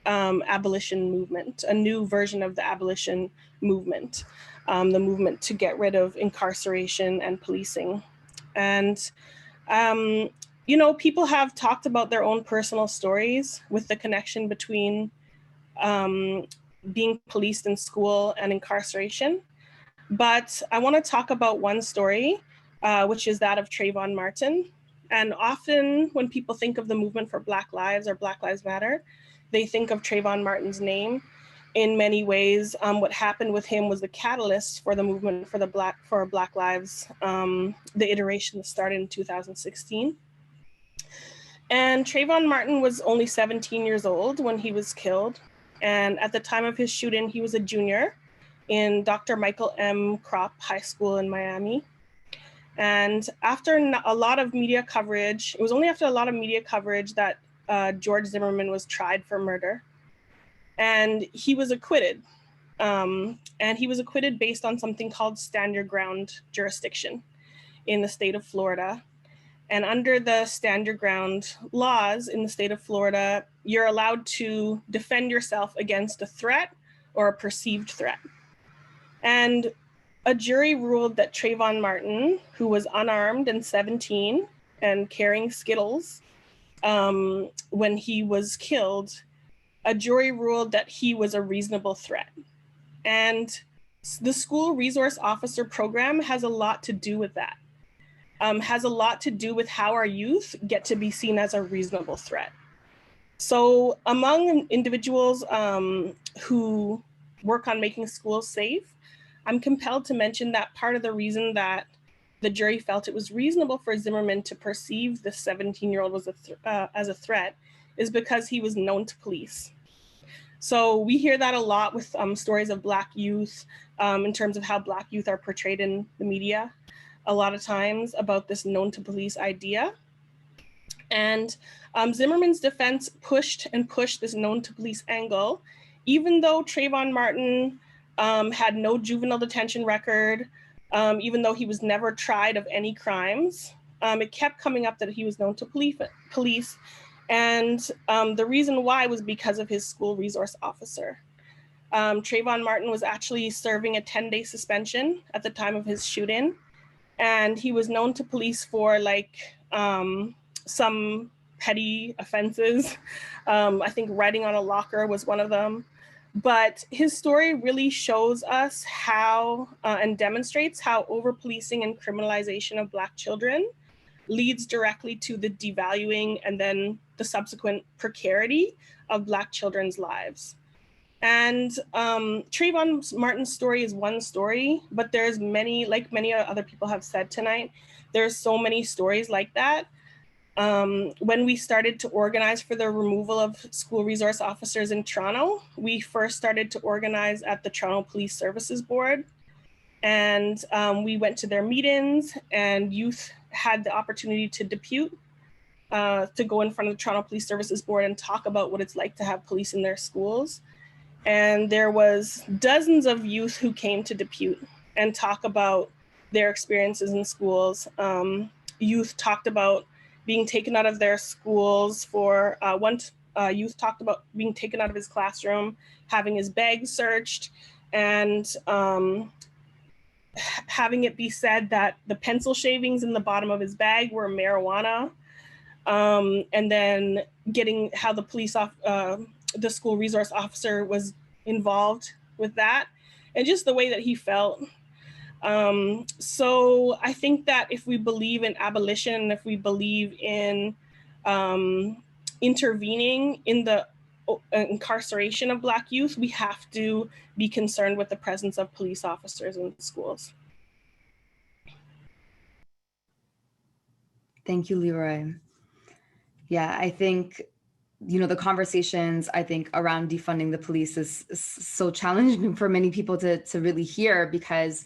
abolition movement, a new version of the abolition movement, the movement to get rid of incarceration and policing. And, people have talked about their own personal stories with the connection between being policed in school and incarceration. But I want to talk about one story, which is that of Trayvon Martin. And often when people think of the movement for Black Lives or Black Lives Matter, they think of Trayvon Martin's name. In many ways, what happened with him was the catalyst for the movement for Black Lives, the iteration that started in 2016. And Trayvon Martin was only 17 years old when he was killed. And at the time of his shooting, he was a junior in Dr. Michael M. Kropp High School in Miami. And after a lot of media coverage, it was only after a lot of media coverage that George Zimmerman was tried for murder. And he was acquitted. and he was acquitted based on something called stand your ground jurisdiction in the state of Florida. And under the stand your ground laws in the state of Florida, you're allowed to defend yourself against a threat or a perceived threat. And a jury ruled that Trayvon Martin, who was unarmed and 17 and carrying Skittles when he was killed, a jury ruled that he was a reasonable threat. And the school resource officer program has a lot to do with that. Has a lot to do with how our youth get to be seen as a reasonable threat. So among individuals who work on making schools safe, I'm compelled to mention that part of the reason that the jury felt it was reasonable for Zimmerman to perceive the 17-year-old as a threat is because he was known to police. So we hear that a lot with stories of Black youth in terms of how Black youth are portrayed in the media a lot of times about this known to police idea. And Zimmerman's defense pushed this known to police angle, even though Trayvon Martin had no juvenile detention record, even though he was never tried of any crimes. It kept coming up that he was known to police. And the reason why was because of his school resource officer. Trayvon Martin was actually serving a 10-day suspension at the time of his shooting. And he was known to police for like some petty offenses. I think writing on a locker was one of them. But his story really shows us how and demonstrates how over-policing and criminalization of Black children leads directly to the devaluing and then the subsequent precarity of Black children's lives. And Trayvon Martin's story is one story, but there's many, like many other people have said tonight, there's so many stories like that. When we started to organize for the removal of school resource officers in Toronto, we first started to organize at the Toronto Police Services Board. And we went to their meetings and youth had the opportunity to depute, to go in front of the Toronto Police Services Board and talk about what it's like to have police in their schools. And there was dozens of youth who came to depute and talk about their experiences in schools. Youth talked about being taken out of their schools for, one youth talked about being taken out of his classroom, having his bag searched, and having it be said that the pencil shavings in the bottom of his bag were marijuana, and then getting how the the school resource officer was involved with that, and just the way that he felt. So I think that if we believe in abolition, if we believe in intervening in the incarceration of Black youth, we have to be concerned with the presence of police officers in schools. Thank you, LeRoi. Yeah, I think, you know, the conversations, I think, around defunding the police is so challenging for many people to really hear, because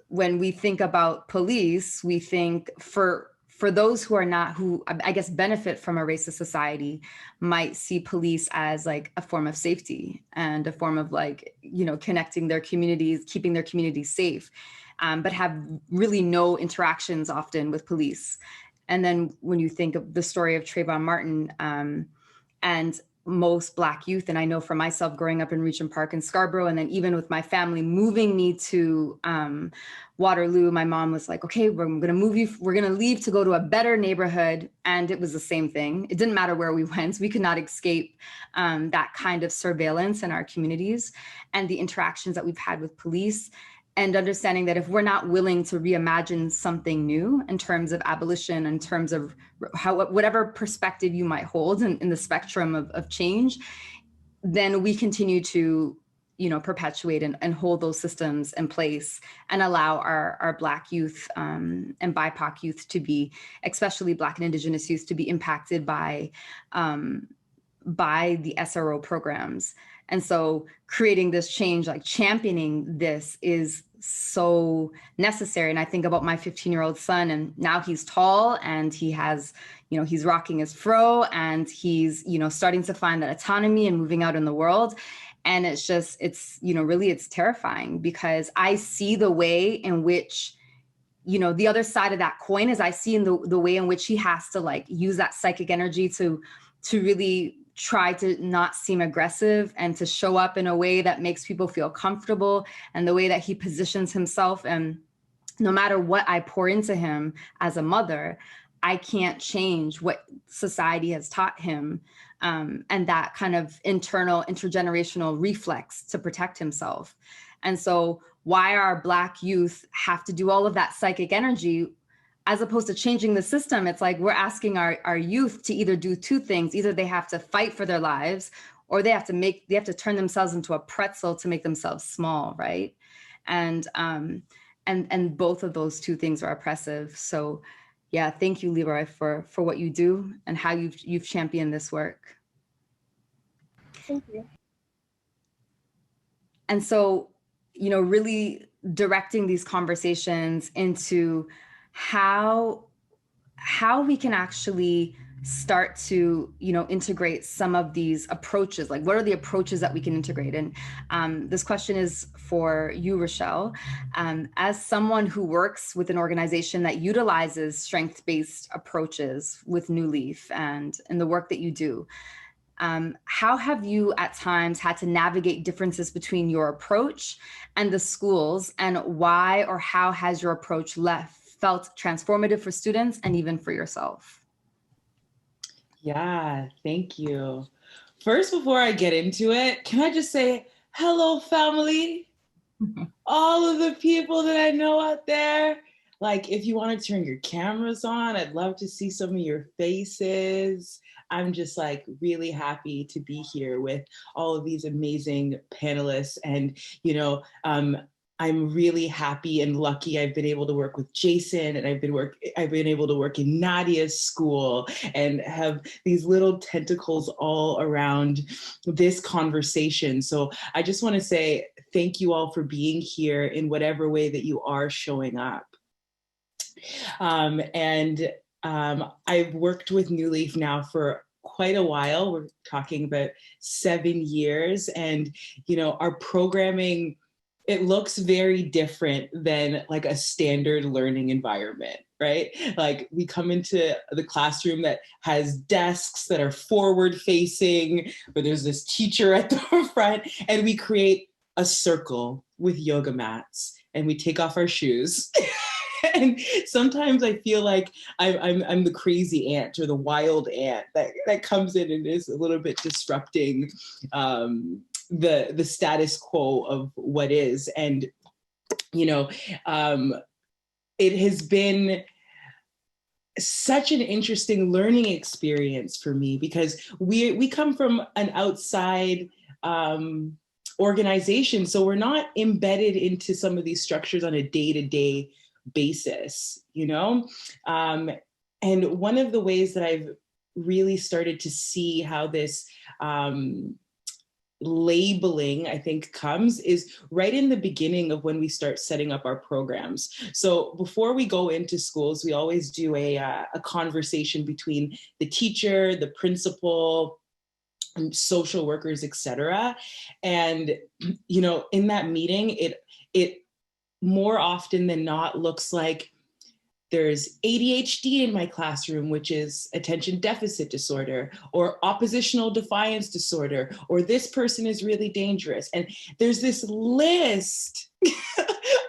when we think about police, we think for those who are not, who I guess benefit from a racist society, might see police as like a form of safety and a form of like, you know, connecting their communities, keeping their communities safe, but have really no interactions often with police. And then when you think of the story of Trayvon Martin, and most Black youth, and I know for myself growing up in Regent Park and Scarborough, and then even with my family moving me to Waterloo, my mom was like, okay, we're gonna move you, we're gonna leave to go to a better neighborhood. And it was the same thing. It didn't matter where we went. We could not escape that kind of surveillance in our communities and the interactions that we've had with police. And understanding that if we're not willing to reimagine something new in terms of abolition, in terms of whatever perspective you might hold in the spectrum of change, then we continue to, you know, perpetuate and hold those systems in place and allow our Black youth and BIPOC youth to be, especially Black and Indigenous youth, to be impacted by the SRO programs. And so creating this change, like championing this, is so necessary. And I think about my 15-year-old son, and now he's tall and he has, you know, he's rocking his fro and he's, you know, starting to find that autonomy and moving out in the world. And it's just, really, it's terrifying, because I see the way in which, the other side of that coin is I see in the way in which he has to like use that psychic energy to really try to not seem aggressive and to show up in a way that makes people feel comfortable, and the way that he positions himself. And no matter what I pour into him as a mother, I can't change what society has taught him, and that kind of internal intergenerational reflex to protect himself. And so why our Black youth have to do all of that psychic energy, as opposed to changing the system, it's like we're asking our youth to either do two things. Either they have to fight for their lives, or they have to turn themselves into a pretzel to make themselves small, right? And both of those two things are oppressive. So yeah, thank you, LeRoi, for what you do and how you've championed this work. Thank you. And so, really directing these conversations into how we can actually start to, integrate some of these approaches. Like, what are the approaches that we can integrate? And this question is for you, Rochelle. As someone who works with an organization that utilizes strength-based approaches with New Leaf and in the work that you do, how have you at times had to navigate differences between your approach and the schools, and why or how has your approach felt transformative for students and even for yourself? Yeah, thank you. First, before I get into it, can I just say, hello, family? All of the people that I know out there. Like, if you want to turn your cameras on, I'd love to see some of your faces. I'm just like really happy to be here with all of these amazing panelists. And, I'm really happy and lucky. I've been able to work with Jason, and I've been able to work in Nadia's school and have these little tentacles all around this conversation. So I just want to say thank you all for being here in whatever way that you are showing up. I've worked with New Leaf now for quite a while. We're talking about 7 years, and our programming, it looks very different than like a standard learning environment, right? Like, we come into the classroom that has desks that are forward facing, where there's this teacher at the front, and we create a circle with yoga mats, and we take off our shoes. And sometimes I feel like I'm the crazy aunt or the wild aunt that comes in and is a little bit disrupting the status quo of what is. And it has been such an interesting learning experience for me, because we come from an outside organization, so we're not embedded into some of these structures on a day-to-day basis, and one of the ways that I've really started to see how this labeling, I think, comes is right in the beginning of when we start setting up our programs. So before we go into schools, we always do a conversation between the teacher, the principal, and social workers, etc. And in that meeting, it more often than not looks like there's ADHD in my classroom, which is attention deficit disorder, or oppositional defiance disorder, or this person is really dangerous. And there's this list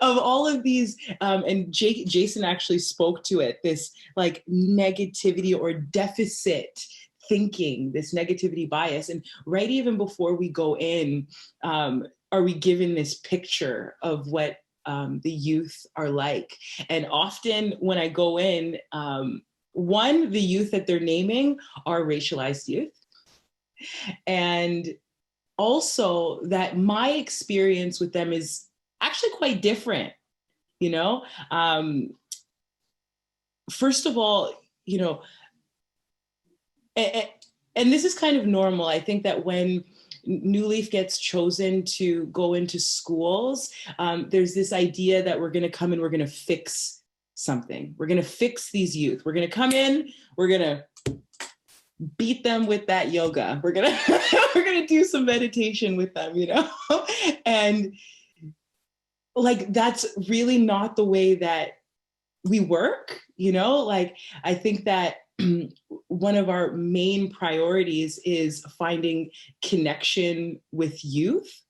of all of these, and Jason actually spoke to it, this like negativity or deficit thinking, this negativity bias. And right even before we go in, are we given this picture of what the youth are like? And often when I go in, the youth that they're naming are racialized youth. And also that my experience with them is actually quite different, First of all, and this is kind of normal. I think that when New Leaf gets chosen to go into schools, there's this idea that we're going to come and we're going to fix something. We're going to fix these youth. We're going to come in, we're going to beat them with that yoga. We're gonna we're gonna do some meditation with them, you know? And like, that's really not the way that we work, you know? Like, I think that one of our main priorities is finding connection with youth.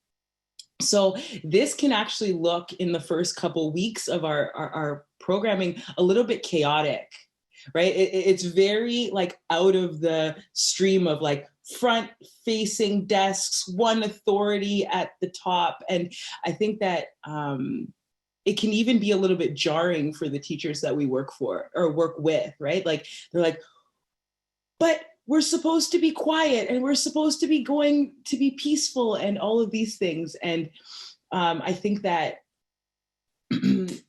So this can actually look, in the first couple weeks of our programming, a little bit chaotic, right? It's very like out of the stream of like front facing desks, one authority at the top. And I think that it can even be a little bit jarring for the teachers that we work for or work with, right? Like, they're like, but we're supposed to be quiet and we're supposed to be going to be peaceful and all of these things. And I think that the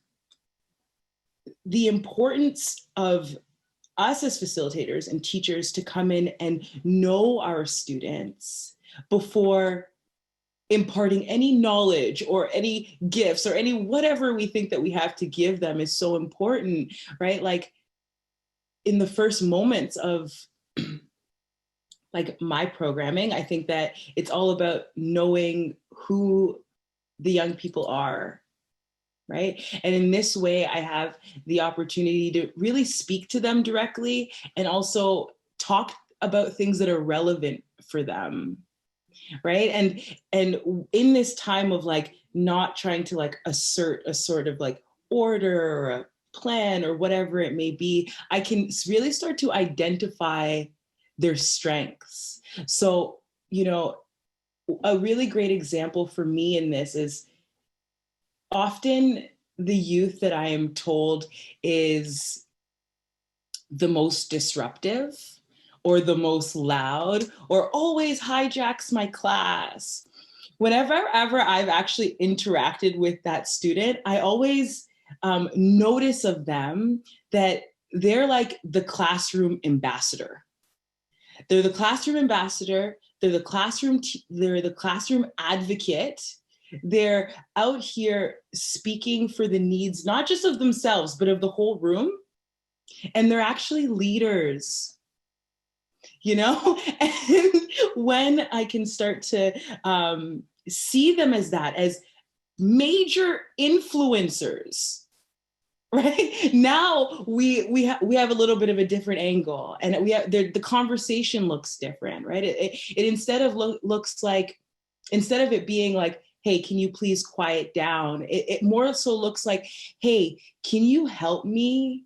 importance of us as facilitators and teachers to come in and know our students before imparting any knowledge or any gifts or any whatever we think that we have to give them is so important, right? Like, in the first moments of like my programming, I think that it's all about knowing who the young people are, right? And in this way, I have the opportunity to really speak to them directly and also talk about things that are relevant for them, right? And in this time of like not trying to like assert a sort of like order or a plan or whatever it may be, I can really start to identify their strengths. So, you know, a really great example for me in this is often the youth that I am told is the most disruptive or the most loud or always hijacks my class. Whenever I've actually interacted with that student, I always notice of them that they're like the classroom ambassador. They're the classroom ambassador, they're the classroom advocate. They're out here speaking for the needs, not just of themselves, but of the whole room. And they're actually leaders, you know? And when I can start to see them as that, as major influencers, right? Now we have a little bit of a different angle, and the conversation looks different, right? It instead of looks like, instead of it being like, hey, can you please quiet down? It more so looks like, hey, can you help me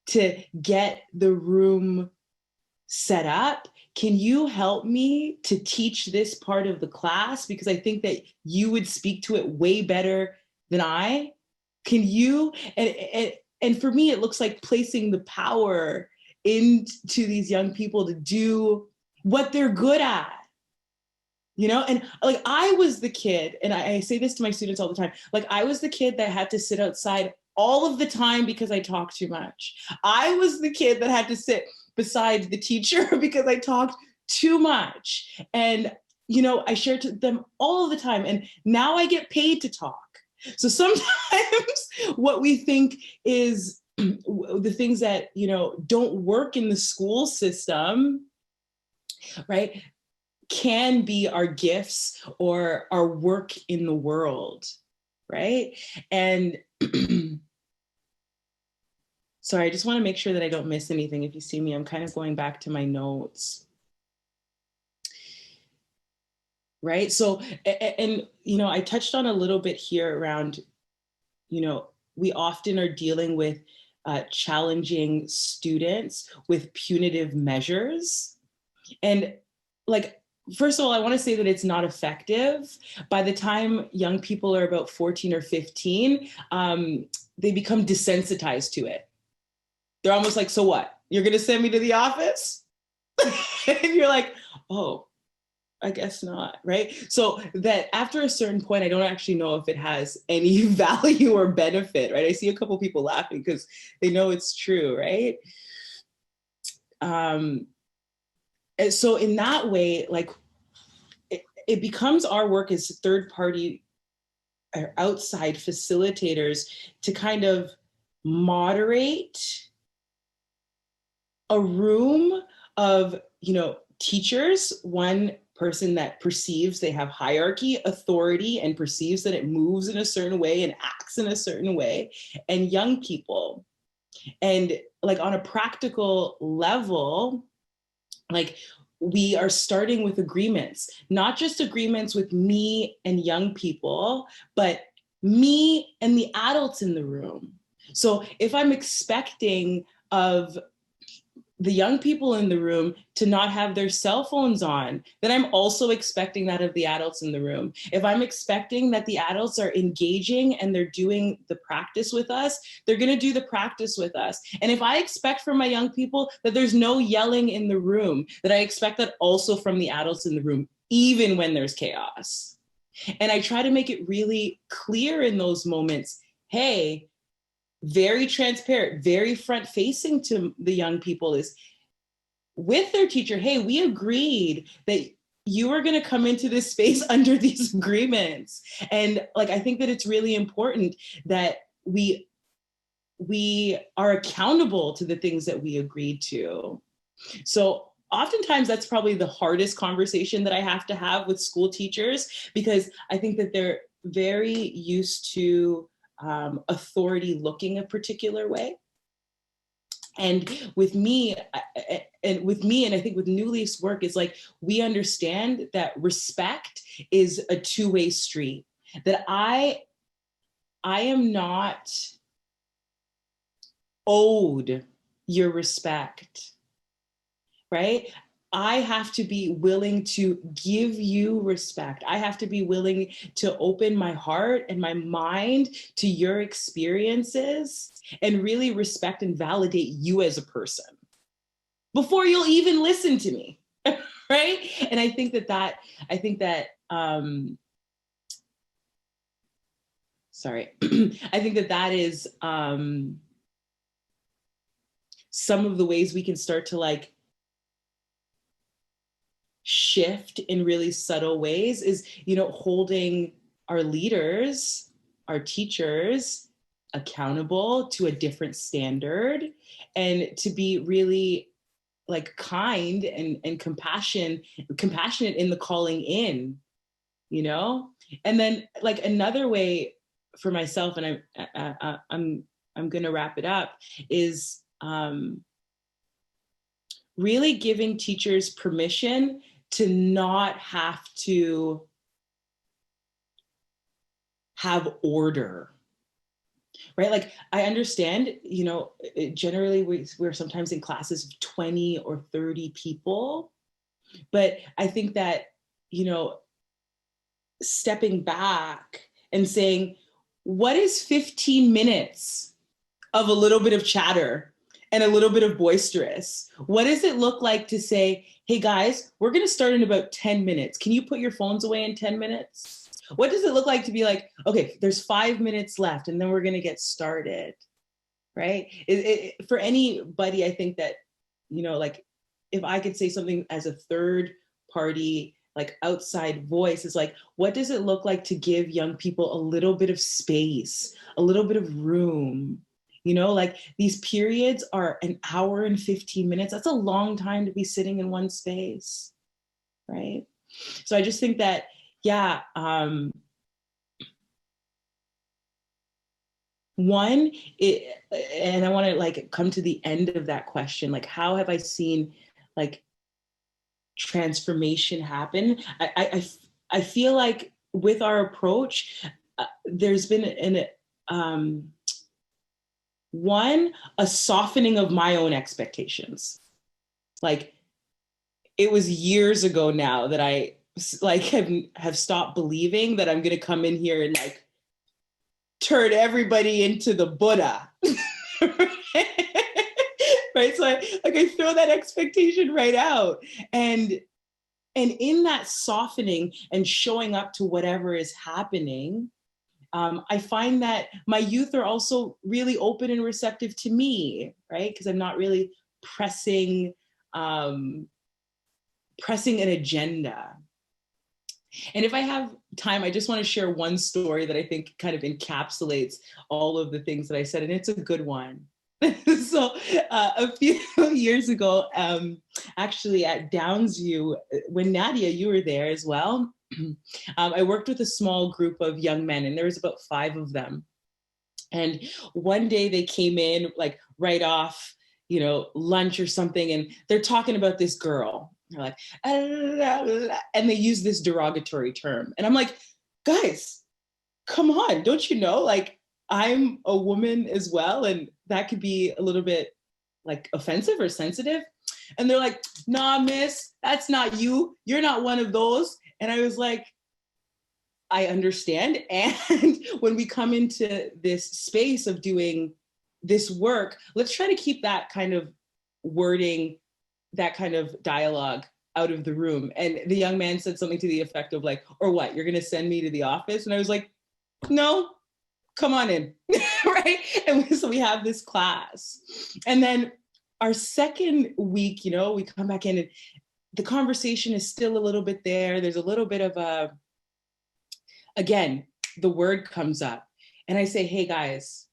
to get the room set up? Can you help me to teach this part of the class? Because I think that you would speak to it way better than I. Can you? And for me, it looks like placing the power into these young people to do what they're good at. You know, and like, I was the kid, and I say this to my students all the time, like, I was the kid that had to sit outside all of the time because I talked too much. I was the kid that had to sit beside the teacher because I talked too much. And, you know, I shared to them all the time, and now I get paid to talk. So sometimes what we think is the things that, you know, don't work in the school system, right, can be our gifts or our work in the world, right? And sorry, I just want to make sure that I don't miss anything. If you see me, I'm kind of going back to my notes. Right? So, and, you know, I touched on a little bit here around, you know, we often are dealing with challenging students with punitive measures. And like, first of all, I want to say that it's not effective. By the time young people are about 14 or 15, they become desensitized to it. They're almost like, so what? You're going to send me to the office? And you're like, oh, I guess not, right? So that after a certain point, I don't actually know if it has any value or benefit, right? I see a couple people laughing because they know it's true, right? And so in that way, like, it becomes our work as third party or outside facilitators to kind of moderate a room of, teachers, one person that perceives they have hierarchy, authority, and perceives that it moves in a certain way and acts in a certain way, and young people. And like on a practical level, like we are starting with agreements, not just agreements with me and young people, but me and the adults in the room. So if I'm expecting of the young people in the room to not have their cell phones on, then I'm also expecting that of the adults in the room. If I'm expecting that the adults are engaging and they're doing the practice with us, they're gonna do the practice with us. And if I expect from my young people that there's no yelling in the room, that I expect that also from the adults in the room, even when there's chaos. And I try to make it really clear in those moments, hey, very transparent, very front facing to the young people is with their teacher, hey, we agreed that you are going to come into this space under these agreements. And like, I think that it's really important that we are accountable to the things that we agreed to. So oftentimes that's probably the hardest conversation that I have to have with school teachers, because I think that they're very used to authority looking a particular way. And with me, and I think with New Leaf's work, it's like we understand that respect is a two-way street, that I am not owed your respect, right? I have to be willing to give you respect. I have to be willing to open my heart and my mind to your experiences and really respect and validate you as a person before you'll even listen to me, right? And I think that is some of the ways we can start to like shift in really subtle ways is, holding our leaders, our teachers accountable to a different standard, and to be really like kind and compassionate in the calling in, and then like another way for myself, and I'm gonna wrap it up, is really giving teachers permission to not have to have order, right? Like I understand, generally we're sometimes in classes of 20 or 30 people, but I think that, stepping back and saying, what is 15 minutes of a little bit of chatter and a little bit of boisterous? What does it look like to say, hey guys, we're gonna start in about 10 minutes. Can you put your phones away in 10 minutes? What does it look like to be like, okay, there's 5 minutes left and then we're gonna get started, right? For anybody, I think that, like if I could say something as a third party, like outside voice, is like, what does it look like to give young people a little bit of space, a little bit of room? Like these periods are an hour and 15 minutes. That's a long time to be sitting in one space, right? So I just think that, yeah, and I want to like come to the end of that question, like how have I seen like transformation happen? I feel like with our approach, there's been a softening of my own expectations. Like it was years ago now that I like have stopped believing that I'm going to come in here and like turn everybody into the Buddha. Right? So I throw that expectation right out. And in that softening and showing up to whatever is happening, I find that my youth are also really open and receptive to me, right? Because I'm not really pressing an agenda. And if I have time, I just want to share one story that I think kind of encapsulates all of the things that I said, and it's a good one. So a few years ago, actually at Downsview, when Nadia, you were there as well. I worked with a small group of young men, and there was about 5 of them. And one day they came in like right off, you know, lunch or something, and they're talking about this girl. They're like, and they use this derogatory term. And I'm like, guys, come on, don't you know, like, I'm a woman as well, and that could be a little bit like offensive or sensitive. And they're like, nah, miss, that's not you. You're not one of those. And I was like, I understand. And when we come into this space of doing this work, let's try to keep that kind of wording, that kind of dialogue out of the room. And the young man said something to the effect of like, or what, you're gonna send me to the office? And I was like, no, come on in, right? And so we have this class. And then our second week, you know, we come back in and the conversation is still a little bit there. There's a little bit of a, again, the word comes up and I say, hey guys,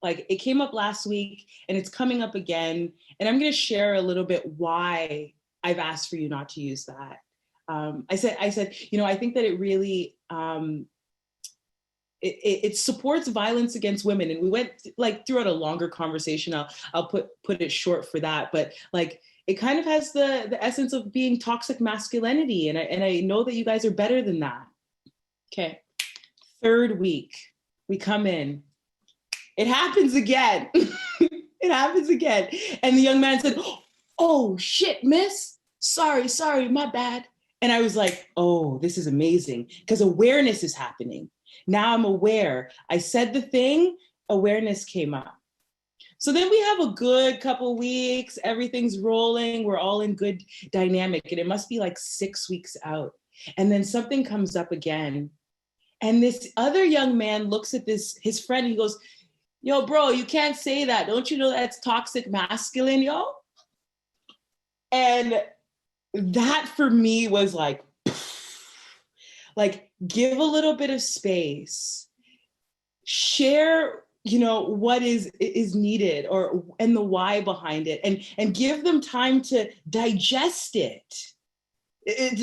like it came up last week and it's coming up again. And I'm gonna share a little bit why I've asked for you not to use that. I said, you know, I think that it really, it supports violence against women. And we went like throughout a longer conversation. I'll put it short for that, but like, it kind of has the essence of being toxic masculinity. And I know that you guys are better than that. Okay, third week, we come in. It happens again. It happens again. And the young man said, oh shit, miss. Sorry, my bad. And I was like, oh, this is amazing because awareness is happening. Now I'm aware. I said the thing, awareness came up. So then we have a good couple weeks, everything's rolling, we're all in good dynamic, and it must be like 6 weeks out. And then something comes up again. And this other young man looks at his friend, and he goes, yo, bro, you can't say that. Don't you know that's toxic masculine, yo? And that for me was like give a little bit of space, share, you know, what is needed and the why behind it, and give them time to digest it. And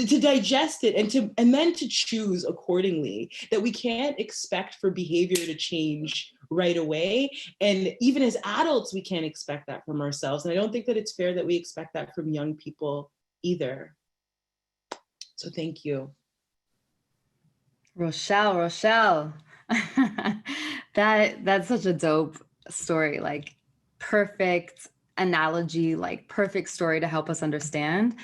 then to choose accordingly. That we can't expect for behavior to change right away. And even as adults, we can't expect that from ourselves. And I don't think that it's fair that we expect that from young people either. So thank you. Rochelle. That's such a dope story, like perfect analogy, like perfect story to help us understand.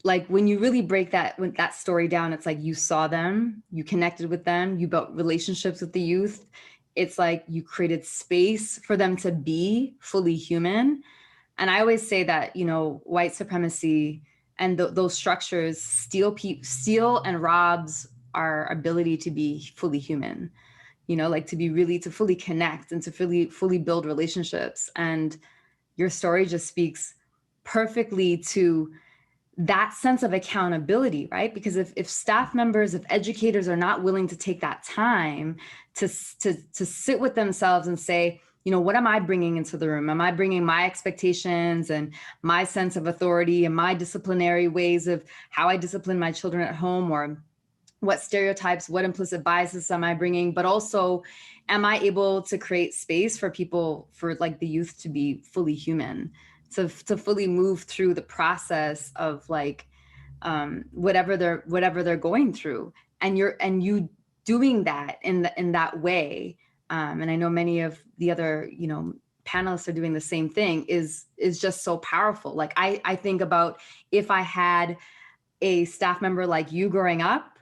Like when you really break that story down, it's like you saw them, you connected with them, you built relationships with the youth. It's like you created space for them to be fully human. And I always say that, you know, white supremacy and those structures steal and robs our ability to be fully human, you know, like to fully connect and to fully build relationships. And your story just speaks perfectly to that sense of accountability, right? Because if staff members, if educators are not willing to take that time to sit with themselves and say, you know, what am I bringing into the room? Am I bringing my expectations and my sense of authority and my disciplinary ways of how I discipline my children at home, or what stereotypes, what implicit biases am I bringing? But also, am I able to create space for people, for like the youth to be fully human, to fully move through the process of like whatever they're going through, and you doing that in that way. And I know many of the other, you know, panelists are doing the same thing, is just so powerful. Like I think about if I had a staff member like you growing up,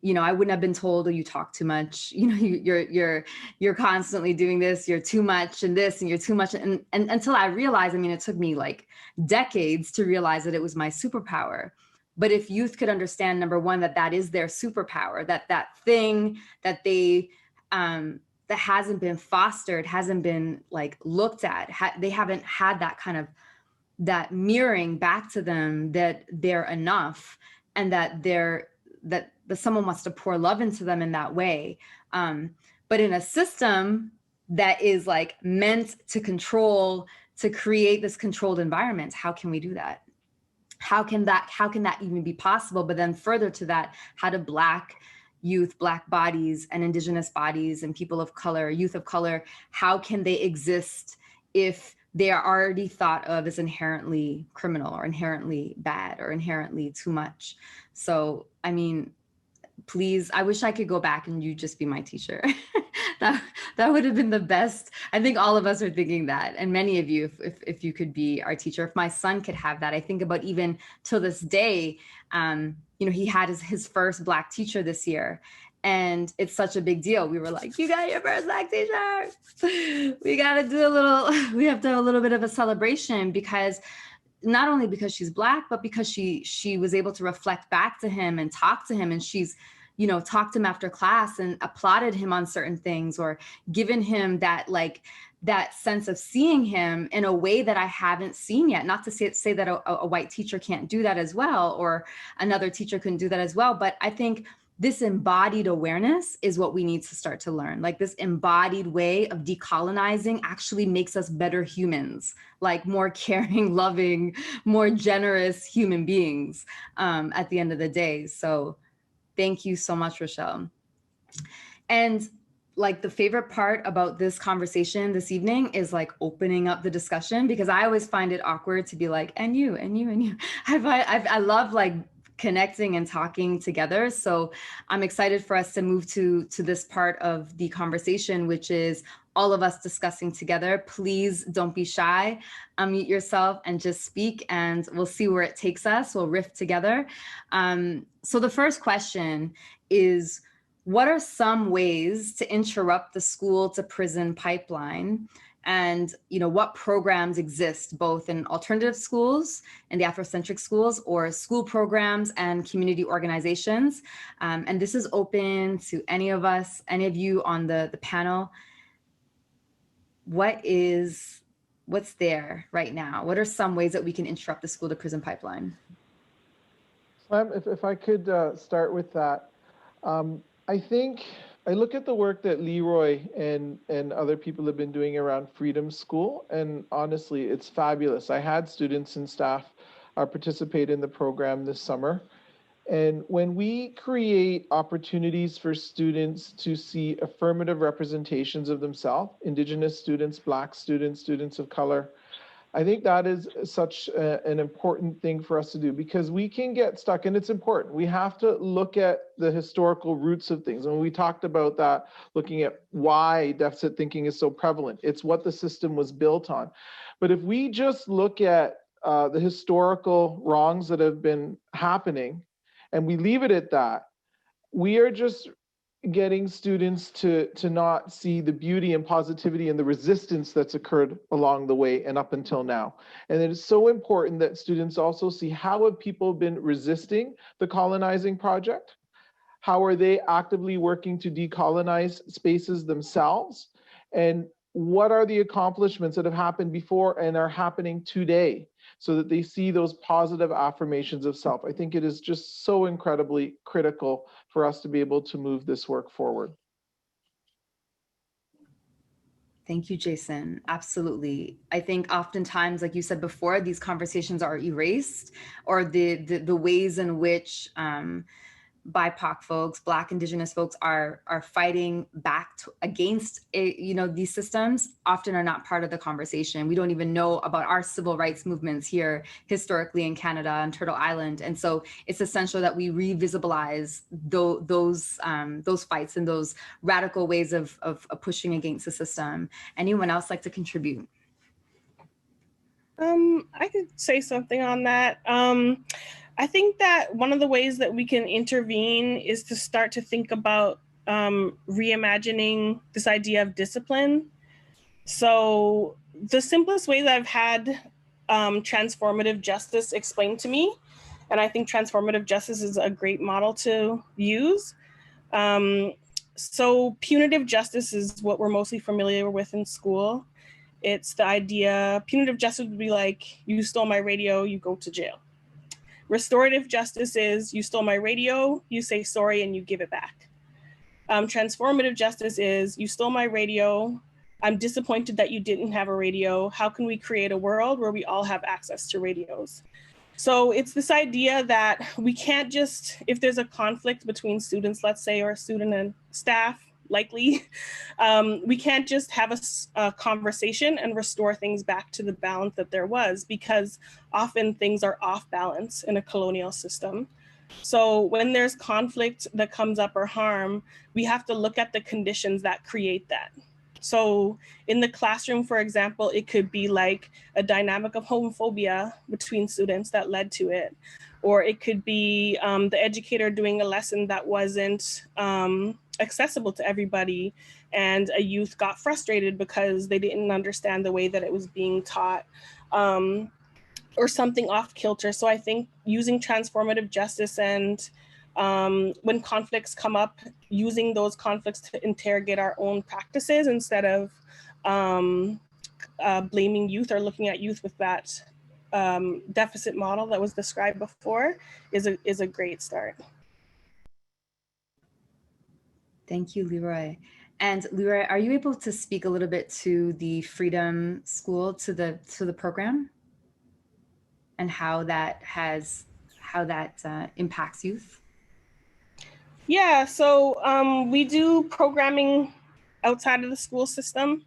you know, I wouldn't have been told, oh, you talk too much. You know, you're constantly doing this. You're too much and this, and you're too much. And until I realized, I mean, it took me like decades to realize that it was my superpower. But if youth could understand, number one, that is their superpower, that thing that they, that hasn't been fostered, hasn't been like looked at, they haven't had that kind of, that mirroring back to them that they're enough, and that that someone wants to pour love into them in that way. But in a system that is like meant to control, to create this controlled environment, how can we do that? how can that even be possible? But then further to that, how do Black youth, Black bodies and Indigenous bodies and people of color, youth of color, how can they exist if they are already thought of as inherently criminal or inherently bad or inherently too much? So, I mean, please, I wish I could go back and you just be my teacher. that would have been the best. I think all of us are thinking that, and many of you, if you could be our teacher, if my son could have that. I think about even till this day, he had his first Black teacher this year, and it's such a big deal. We were like, you got your first Black teacher. We got to do we have to have a little bit of a celebration, because not only because she's Black, but because she was able to reflect back to him and talk to him, and she's, talked to him after class and applauded him on certain things, or given him that sense of seeing him in a way that I haven't seen yet. Not to say that a white teacher can't do that as well, or another teacher couldn't do that as well. But I think this embodied awareness is what we need to start to learn. Like, this embodied way of decolonizing actually makes us better humans, like more caring, loving, more generous human beings at the end of the day. So thank you so much, Rochelle. And like, the favorite part about this conversation this evening is like opening up the discussion, because I always find it awkward to be like, and you. I love like connecting and talking together. So I'm excited for us to move to this part of the conversation, which is all of us discussing together. Please don't be shy. Unmute yourself and just speak, and we'll see where it takes us. We'll riff together. So the first question is, what are some ways to interrupt the school to prison pipeline? And what programs exist both in alternative schools and the Afrocentric schools, or school programs and community organizations? And this is open to any of us, any of you on the panel. What's there right now? What are some ways that we can interrupt the school to prison pipeline? If I could start with that. I think I look at the work that LeRoi and other people have been doing around Freedom School, and honestly, it's fabulous. I had students and staff participate in the program this summer. And when we create opportunities for students to see affirmative representations of themselves, Indigenous students, Black students, students of color, I think that is such an important thing for us to do, because we can get stuck, and it's important. We have to look at the historical roots of things. And we talked about that, looking at why deficit thinking is so prevalent. It's what the system was built on. But if we just look at the historical wrongs that have been happening, and we leave it at that, we are just getting students to not see the beauty and positivity and the resistance that's occurred along the way and up until now. And it is so important that students also see, how have people been resisting the colonizing project? How are they actively working to decolonize spaces themselves? And what are the accomplishments that have happened before and are happening today, so that they see those positive affirmations of self? I think it is just so incredibly critical for us to be able to move this work forward. Thank you, Jason. Absolutely. I think oftentimes, like you said before, these conversations are erased, or the ways in which BIPOC folks, Black, Indigenous folks are fighting back against these systems often are not part of the conversation. We don't even know about our civil rights movements here historically in Canada and Turtle Island. And so it's essential that we revisibilize those fights and those radical ways of pushing against the system. Anyone else like to contribute? I could say something on that. I think that one of the ways that we can intervene is to start to think about reimagining this idea of discipline. So the simplest way that I've had transformative justice explained to me, and I think transformative justice is a great model to use. So punitive justice is what we're mostly familiar with in school. It's the idea, punitive justice would be like, you stole my radio, you go to jail. Restorative justice is, you stole my radio, you say sorry, and you give it back. Transformative justice is, you stole my radio, I'm disappointed that you didn't have a radio. How can we create a world where we all have access to radios? So it's this idea that we can't just, if there's a conflict between students, let's say, or a student and staff, likely, we can't just have a conversation and restore things back to the balance that there was, because often things are off balance in a colonial system. So when there's conflict that comes up or harm, we have to look at the conditions that create that. So in the classroom, for example, it could be like a dynamic of homophobia between students that led to it. Or it could be the educator doing a lesson that wasn't accessible to everybody, and a youth got frustrated because they didn't understand the way that it was being taught, or something off kilter. So I think using transformative justice and when conflicts come up, using those conflicts to interrogate our own practices instead of blaming youth or looking at youth with that deficit model that was described before is a great start. Thank you, LeRoi. And LeRoi, are you able to speak a little bit to the Freedom School, to the program, and how that impacts youth? Yeah, so we do programming outside of the school system,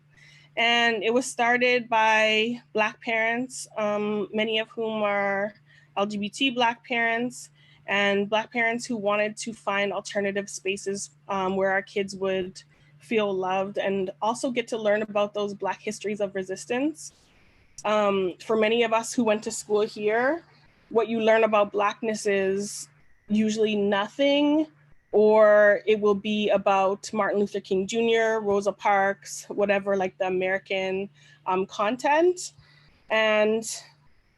and it was started by Black parents, many of whom are LGBT Black parents, and Black parents who wanted to find alternative spaces where our kids would feel loved and also get to learn about those Black histories of resistance. For many of us who went to school here, what you learn about Blackness is usually nothing, or it will be about Martin Luther King Jr., Rosa Parks, whatever, like the American content. And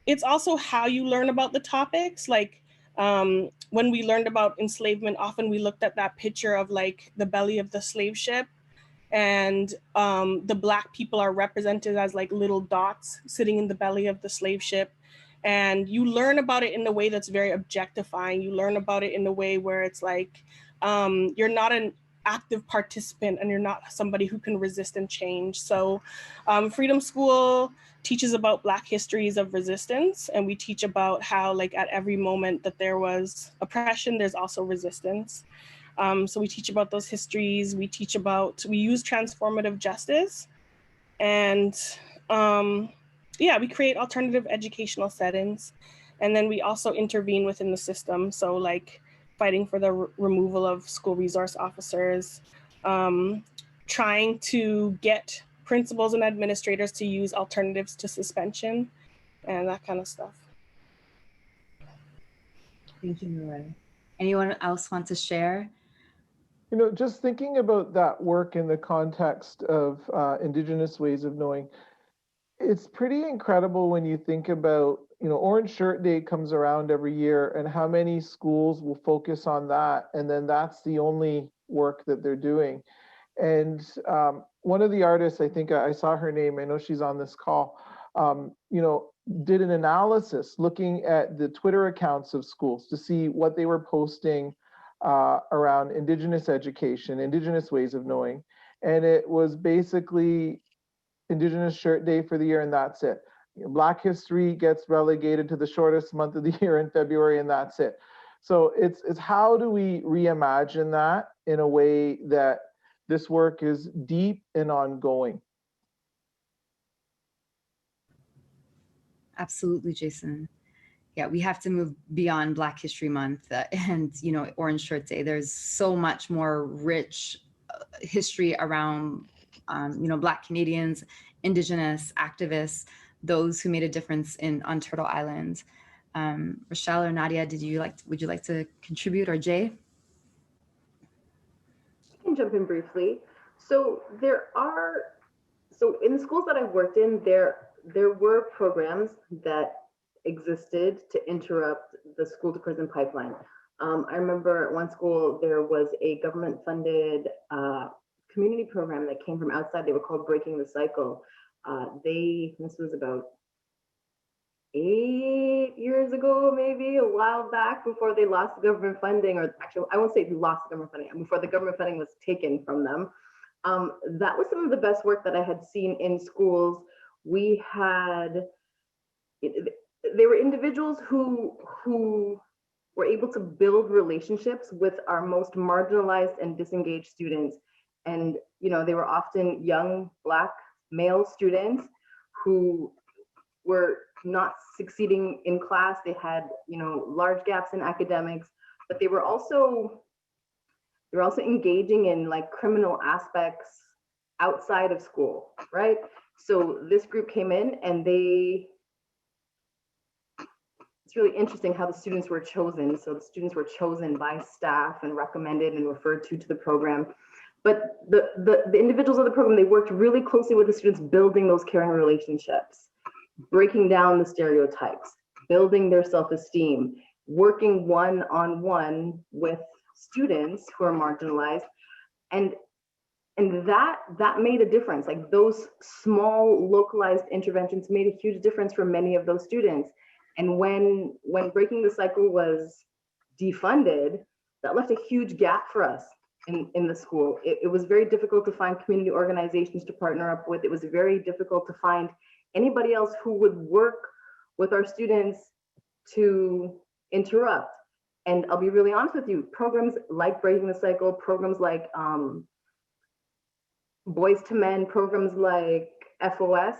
it's also how you learn about the topics. Like when we learned about enslavement, often we looked at that picture of like the belly of the slave ship, and the Black people are represented as like little dots sitting in the belly of the slave ship. And you learn about it in a way that's very objectifying. You learn about it in a way where it's like, you're not an active participant and you're not somebody who can resist and change. So Freedom School teaches about Black histories of resistance. And we teach about how like at every moment that there was oppression, there's also resistance. So we teach about those histories. We use transformative justice, and yeah, we create alternative educational settings. And then we also intervene within the system. So like fighting for the removal of school resource officers, trying to get principals and administrators to use alternatives to suspension and that kind of stuff. Thank you, LeRoi. Anyone else want to share? You know, just thinking about that work in the context of Indigenous ways of knowing, it's pretty incredible when you think about, you know, Orange Shirt Day comes around every year and how many schools will focus on that. And then that's the only work that they're doing. And one of the artists, I think I saw her name, I know she's on this call, you know, did an analysis looking at the Twitter accounts of schools to see what they were posting around Indigenous education, Indigenous ways of knowing. And it was basically Indigenous Shirt Day for the year, and that's it. Black history gets relegated to the shortest month of the year in February, and that's it. So it's how do we reimagine that in a way that this work is deep and ongoing? Absolutely, Jason. Yeah, we have to move beyond Black History Month and, you know, Orange Shirt Day. There's so much more rich history around, you know, Black Canadians, Indigenous activists, those who made a difference on Turtle Island. Rochelle or Nadia, would you like to contribute, or Jay? I can jump in briefly. So in the schools that I've worked in, there were programs that existed to interrupt the school to prison pipeline. I remember at one school, there was a government-funded community program that came from outside. They were called Breaking the Cycle. This was about 8 years ago, maybe a while back, before they lost the government funding, or actually, I won't say they lost the government funding, before the government funding was taken from them. That was some of the best work that I had seen in schools. We had, they were individuals who were able to build relationships with our most marginalized and disengaged students. And, they were often young Black male students who were not succeeding in class. They had, large gaps in academics, but they were also engaging in like criminal aspects outside of school, right? So this group came in and it's really interesting how the students were chosen. So the students were chosen by staff and recommended and referred to the program. But the individuals of the program, they worked really closely with the students, building those caring relationships, breaking down the stereotypes, building their self-esteem, working one-on-one with students who are marginalized. And that made a difference. Like those small localized interventions made a huge difference for many of those students. And when Breaking the Cycle was defunded, that left a huge gap for us in the school. It was very difficult to find community organizations to partner up with. It was very difficult to find anybody else who would work with our students to interrupt. And I'll be really honest with you, programs like Breaking the Cycle, programs like Boys to Men, programs like FOS,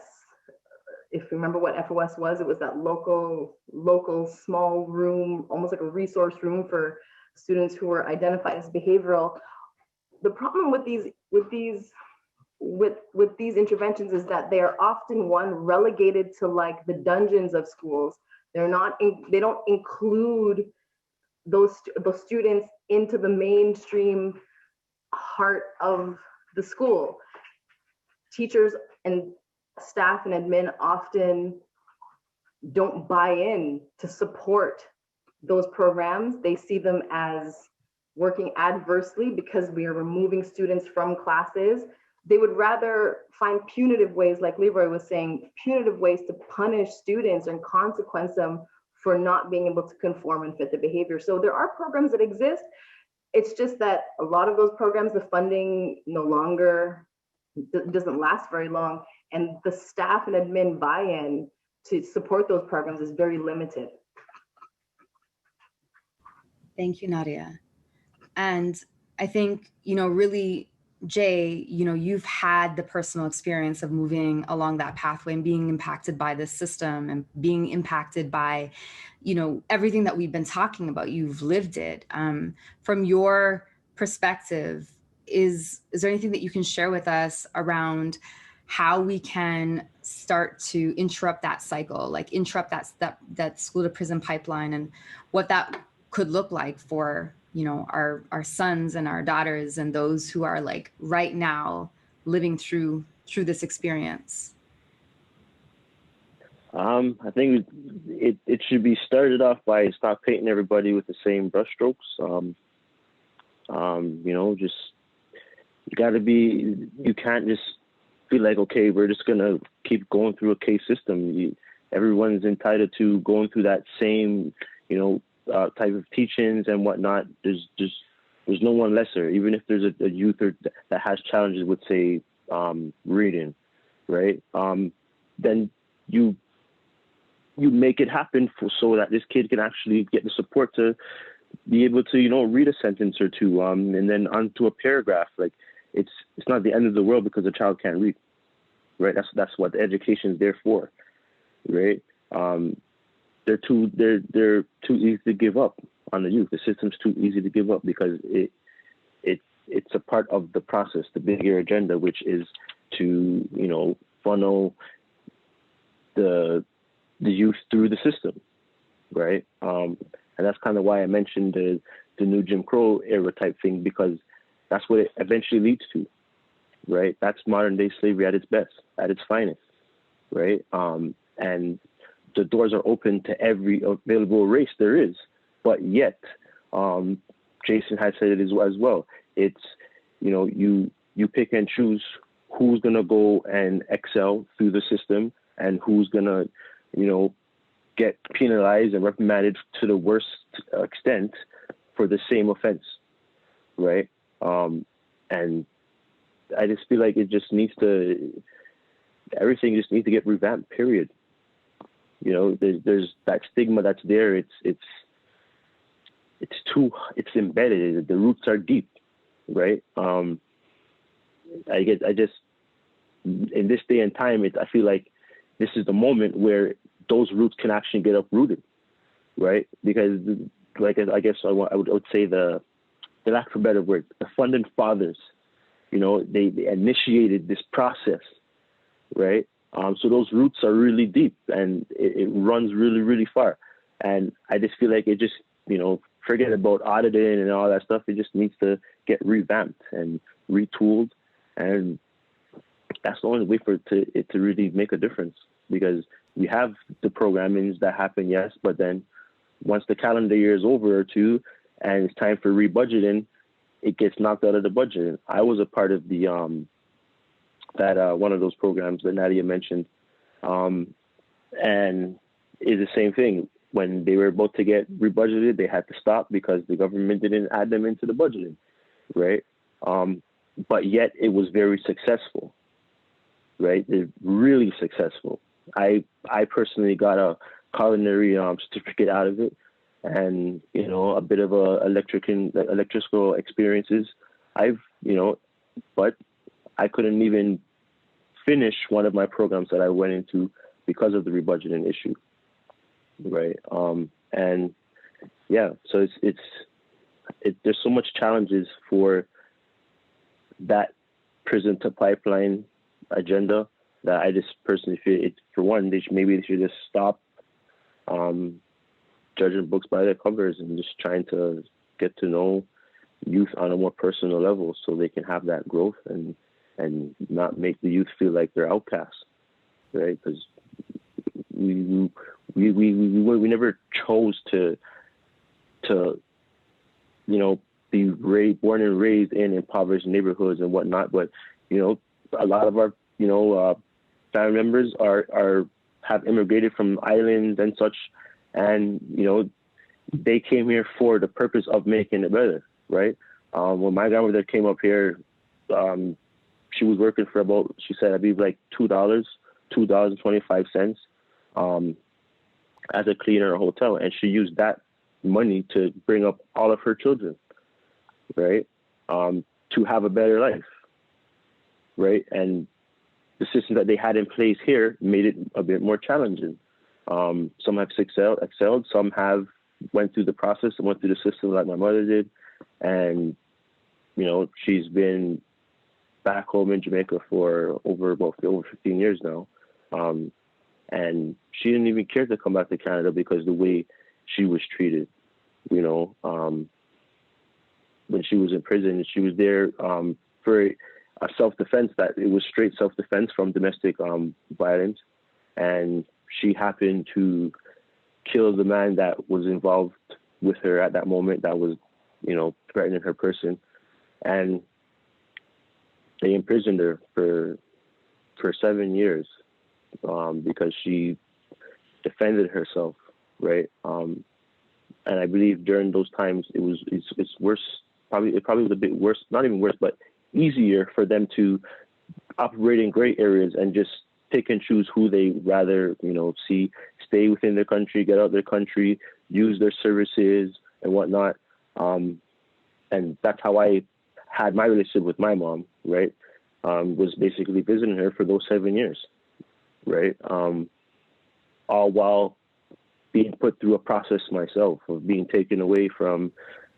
if you remember what FOS was, it was that local small room, almost like a resource room for students who were identified as behavioral. The problem with these interventions is that they are often relegated to like the dungeons of schools. They don't include those students into the mainstream heart of the school. Teachers and staff and admin often don't buy in to support those programs. They see them as working adversely because we are removing students from classes. They would rather find punitive ways, like LeRoi was saying, punitive ways to punish students and consequence them for not being able to conform and fit the behavior. So there are programs that exist. It's just that a lot of those programs, the funding no longer doesn't last very long, and the staff and admin buy-in to support those programs is very limited. Thank you, Nadia. And I think, really, Jay, you've had the personal experience of moving along that pathway and being impacted by this system and being impacted by, everything that we've been talking about. You've lived it. From your perspective, is there anything that you can share with us around how we can start to interrupt that cycle, like interrupt that school to prison pipeline, and what that could look like for our sons and our daughters and those who are like right now living through this experience? I think it should be started off by stop painting everybody with the same brushstrokes. Just you can't just be like, okay, we're just gonna keep going through a case system. Everyone's entitled to going through that same, type of teachings and whatnot. There's no one lesser, even if there's a youth that has challenges with, say, reading, right? Then you make it happen so that this kid can actually get the support to be able to, read a sentence or two, and then onto a paragraph. Like it's not the end of the world because a child can't read, right? That's what the education is there for, right? They're too easy to give up on the youth. The system's too easy to give up because it's a part of the process, the bigger agenda, which is to funnel the youth through the system, right? And that's kind of why I mentioned the new Jim Crow era type thing, because that's what it eventually leads to, right? That's modern day slavery at its best, at its finest, right? And the doors are open to every available race there is, but yet, Jason has said it as well. It's, you pick and choose who's gonna go and excel through the system and who's gonna, get penalized and reprimanded to the worst extent for the same offense, right? And I just feel like everything just needs to get revamped, period. You know, there's that stigma that's there. It's embedded. The roots are deep, right? I just in this day and time, I feel like this is the moment where those roots can actually get uprooted, right? Because, like, I guess I would say the lack of a better word, the founding fathers, you know, they initiated this process, right? So those roots are really deep and it runs really, really far. And I just feel like it just, you know, forget about auditing and all that stuff. It just needs to get revamped and retooled. And that's the only way for it to really make a difference, because we have the programmings that happen, yes, but then once the calendar year is over or two and it's time for rebudgeting, it gets knocked out of the budget. I was a part of the one of those programs that Nadia mentioned, and it's the same thing. When they were about to get rebudgeted, they had to stop because the government didn't add them into the budgeting, right? But yet it was very successful, right? They're really successful. I personally got a culinary certificate out of it, and, you know, a bit of electrical experiences. But I couldn't even finish one of my programs that I went into because of the rebudgeting issue, right? And yeah, so there's so much challenges for that prison to pipeline agenda that I just personally feel for one, maybe they should just stop judging books by their covers and just trying to get to know youth on a more personal level so they can have that growth and not make the youth feel like they're outcasts, right? Because we never chose to you know, be born and raised in impoverished neighborhoods and whatnot, but, you know, a lot of our, you know, family members have immigrated from islands and such, and, you know, they came here for the purpose of making it better, right? When my grandmother came up here, she was working for about, she said, I believe like $2.25 as a cleaner in a hotel, and she used that money to bring up all of her children, right? To have a better life, right? And the system that they had in place here made it a bit more challenging. Some have excelled, some have went through the process and went through the system like my mother did. And, you know, she's been back home in Jamaica for over 15 years now. And she didn't even care to come back to Canada because the way she was treated, you know, when she was in prison, she was there for a self-defense, that it was straight self-defense from domestic violence. And she happened to kill the man that was involved with her at that moment, that was, you know, threatening her person. And they imprisoned her for 7 years because she defended herself, right? And I believe during those times it's worse. It probably was a bit worse, not even worse, but easier for them to operate in gray areas and just pick and choose who they rather, you know, see stay within their country, get out their country, use their services and whatnot. And that's how I had my relationship with my mom, right? Was basically visiting her for those 7 years, right? All while being put through a process myself of being taken away from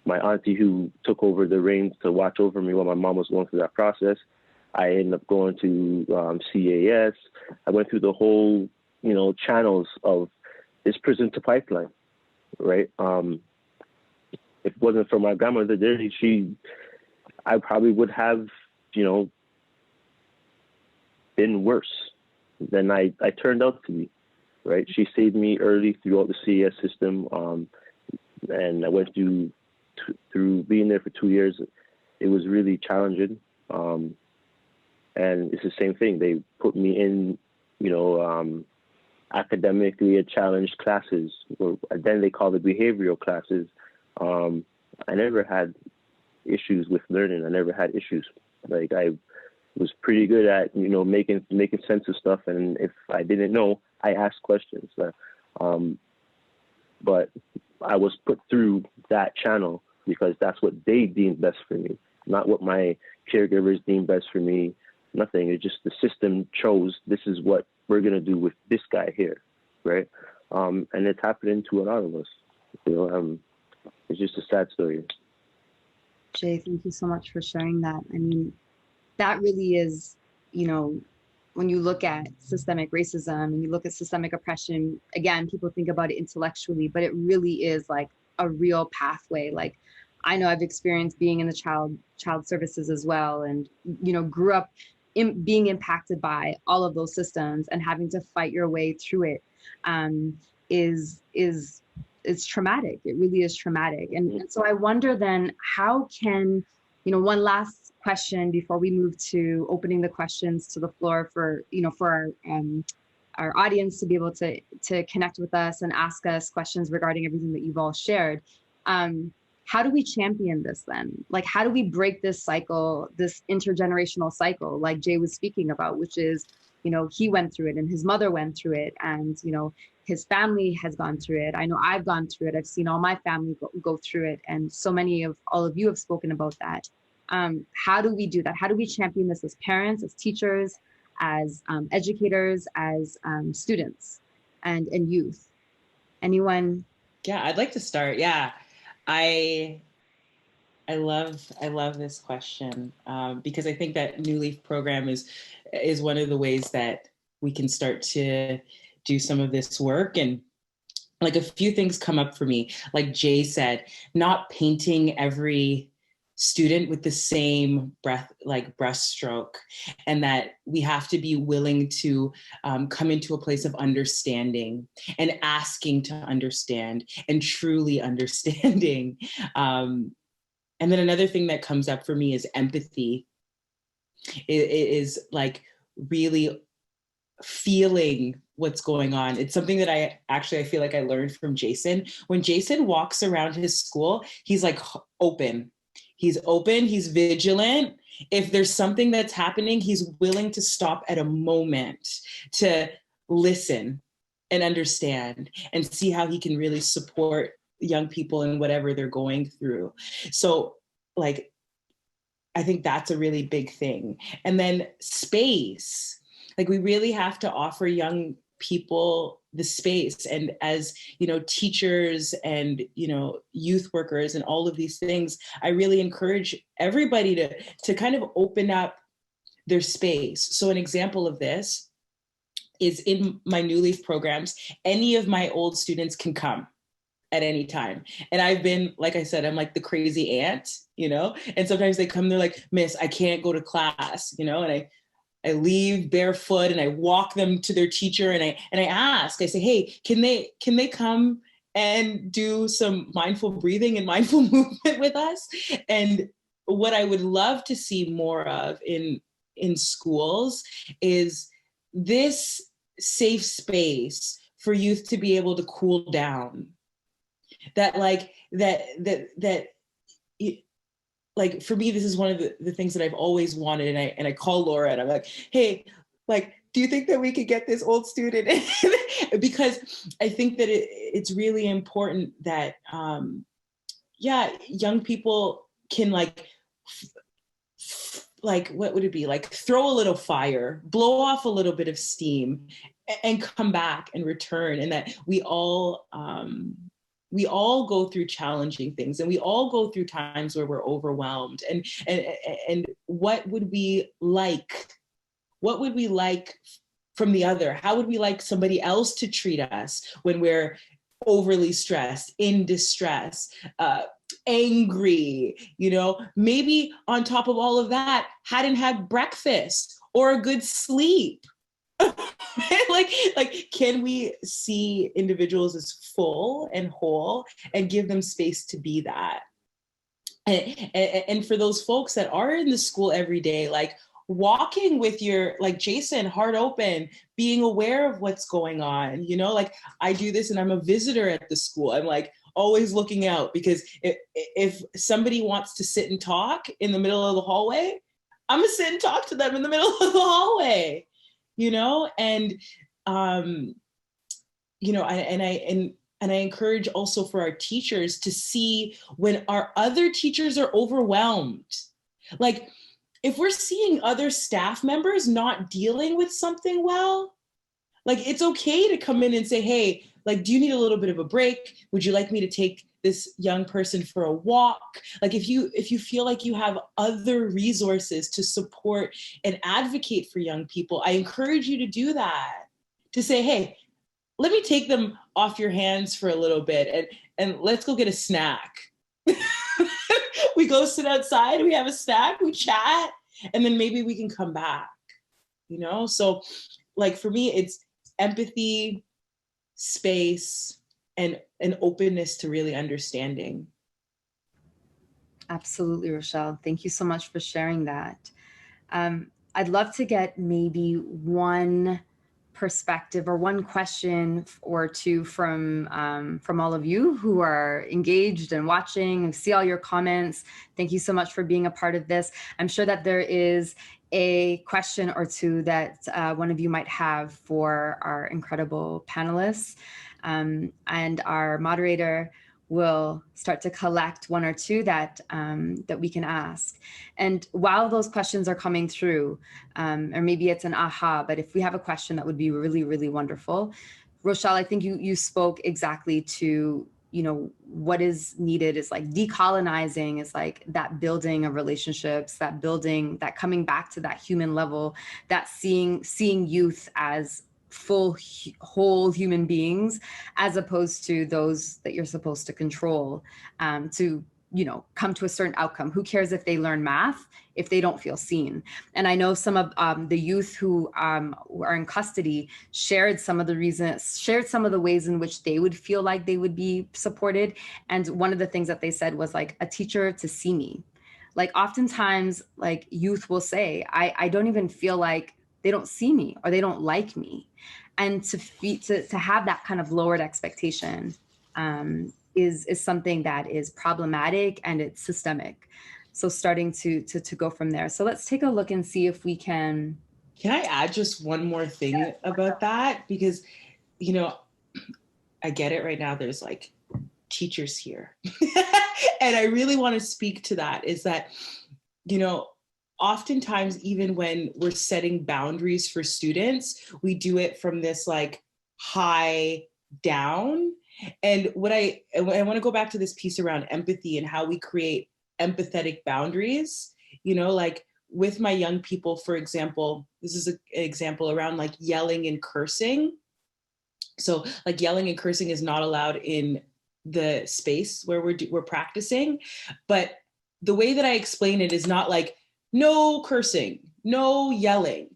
my auntie who took over the reins to watch over me while my mom was going through that process. I ended up going to CAS. I went through the whole, you know, channels of this prison to pipeline, right? If it wasn't for my grandmother there, I probably would have, you know, been worse than I turned out to be, right? She saved me early throughout the CAS system, and I went through being there for 2 years. It was really challenging. And it's the same thing. They put me in, you know, academically challenged classes, or then they call it behavioral classes. I never had issues with learning. I never had issues. Like, I was pretty good at, you know, making sense of stuff. And if I didn't know, I asked questions. But I was put through that channel because that's what they deemed best for me, not what my caregivers deemed best for me. Nothing. It's just the system chose this is what we're gonna do with this guy here, right? And it's happening to a lot of us. It's just a sad story. Jay, thank you so much for sharing that. I mean, that really is, when you look at systemic racism and you look at systemic oppression, again, people think about it intellectually, but it really is like a real pathway. Like, I know I've experienced being in the child services as well, and, grew up being impacted by all of those systems and having to fight your way through it is traumatic. It really is traumatic. And so I wonder then, how can, one last question before we move to opening the questions to the floor for, for our audience to be able to connect with us and ask us questions regarding everything that you've all shared. How do we champion this then? Like, how do we break this cycle, this intergenerational cycle, like Jay was speaking about, which is, he went through it and his mother went through it, and, his family has gone through it. I know I've gone through it. I've seen all my family go through it. And so many of all of you have spoken about that. How do we do that? How do we champion this as parents, as teachers, as educators, as students and youth? Anyone? Yeah, I'd like to start. Yeah, I love this question because I think that New Leaf program is one of the ways that we can start to do some of this work. And like, a few things come up for me, like Jay said, not painting every student with the same brushstroke, and that we have to be willing to come into a place of understanding and asking to understand and truly understanding. And then another thing that comes up for me is empathy. It is like really feeling what's going on. It's something that I feel like I learned from Jason. When Jason walks around his school, he's like open. He's open, he's vigilant. If there's something that's happening, he's willing to stop at a moment to listen and understand and see how he can really support young people in whatever they're going through. So like, I think that's a really big thing. And then space. Like, we really have to offer young people the space. And as, teachers and, youth workers and all of these things, I really encourage everybody to kind of open up their space. So an example of this is in my New Leaf programs, any of my old students can come at any time. And I've been, like I said, I'm like the crazy aunt, and sometimes they come, they're like, Miss, I can't go to class, and I leave barefoot and I walk them to their teacher and I ask, I say, hey, can they come and do some mindful breathing and mindful movement with us? And what I would love to see more of in schools is this safe space for youth to be able to cool down. That like, for me, this is one of the things that I've always wanted. And I call Laura and I'm like, hey, like, do you think that we could get this old student? Because I think that it's really important that, young people can like what would it be? Like, throw a little fire, blow off a little bit of steam and come back and return. And that we all go through challenging things, and we all go through times where we're overwhelmed. And what would we like? What would we like from the other? How would we like somebody else to treat us when we're overly stressed, in distress, angry, maybe on top of all of that, hadn't had breakfast or a good sleep. like, can we see individuals as full and whole and give them space to be that? And for those folks that are in the school every day, like, walking with your, like Jason, heart open, being aware of what's going on, like, I do this and I'm a visitor at the school. I'm like always looking out, because if somebody wants to sit and talk in the middle of the hallway, I'm gonna sit and talk to them in the middle of the hallway. And you know, and I encourage also for our teachers to see when our other teachers are overwhelmed. Like, if we're seeing other staff members not dealing with something well, like, it's okay to come in and say, hey, like, do you need a little bit of a break? Would you like me to take this young person for a walk? Like, if you feel like you have other resources to support and advocate for young people, I encourage you to do that, to say, hey, let me take them off your hands for a little bit and let's go get a snack. We go sit outside, we have a snack, we chat, and then maybe we can come back, you know? So, like, for me, it's empathy, space, and an openness to really understanding. Absolutely, Rochelle. Thank you so much for sharing that. I'd love to get maybe one perspective or one question or two from all of you who are engaged and watching and see all your comments. Thank you so much for being a part of this. I'm sure that there is a question or two that one of you might have for our incredible panelists, and our moderator will start to collect one or two that that we can ask. And while those questions are coming through, or maybe it's an aha, but if we have a question, that would be really, really wonderful. Rochelle, I think you spoke exactly to, you know, what is needed is like decolonizing, is like that building of relationships, that building, that coming back to that human level, that seeing youth as full, whole human beings, as opposed to those that you're supposed to control, to, you know, come to a certain outcome. Who cares if they learn math if they don't feel seen? And I know some of the youth who are in custody shared some of the ways in which they would feel like they would be supported. And one of the things that they said was like, a teacher to see me. Like, oftentimes, like, youth will say, I don't even feel like they don't see me or they don't like me. And to have that kind of lowered expectation is something that is problematic, and it's systemic. So starting to go from there. So let's take a look and see if we can. Can I add just one more thing about that? Because, you know, I get it right now. There's like teachers here. And I really want to speak to that, is that, you know, oftentimes, even when we're setting boundaries for students, we do it from this like high down. And I want to go back to this piece around empathy and how we create empathetic boundaries, you know, like with my young people, for example, this is an example around like yelling and cursing. So like yelling and cursing is not allowed in the space where we're practicing. But the way that I explain it is not like, no cursing, no yelling,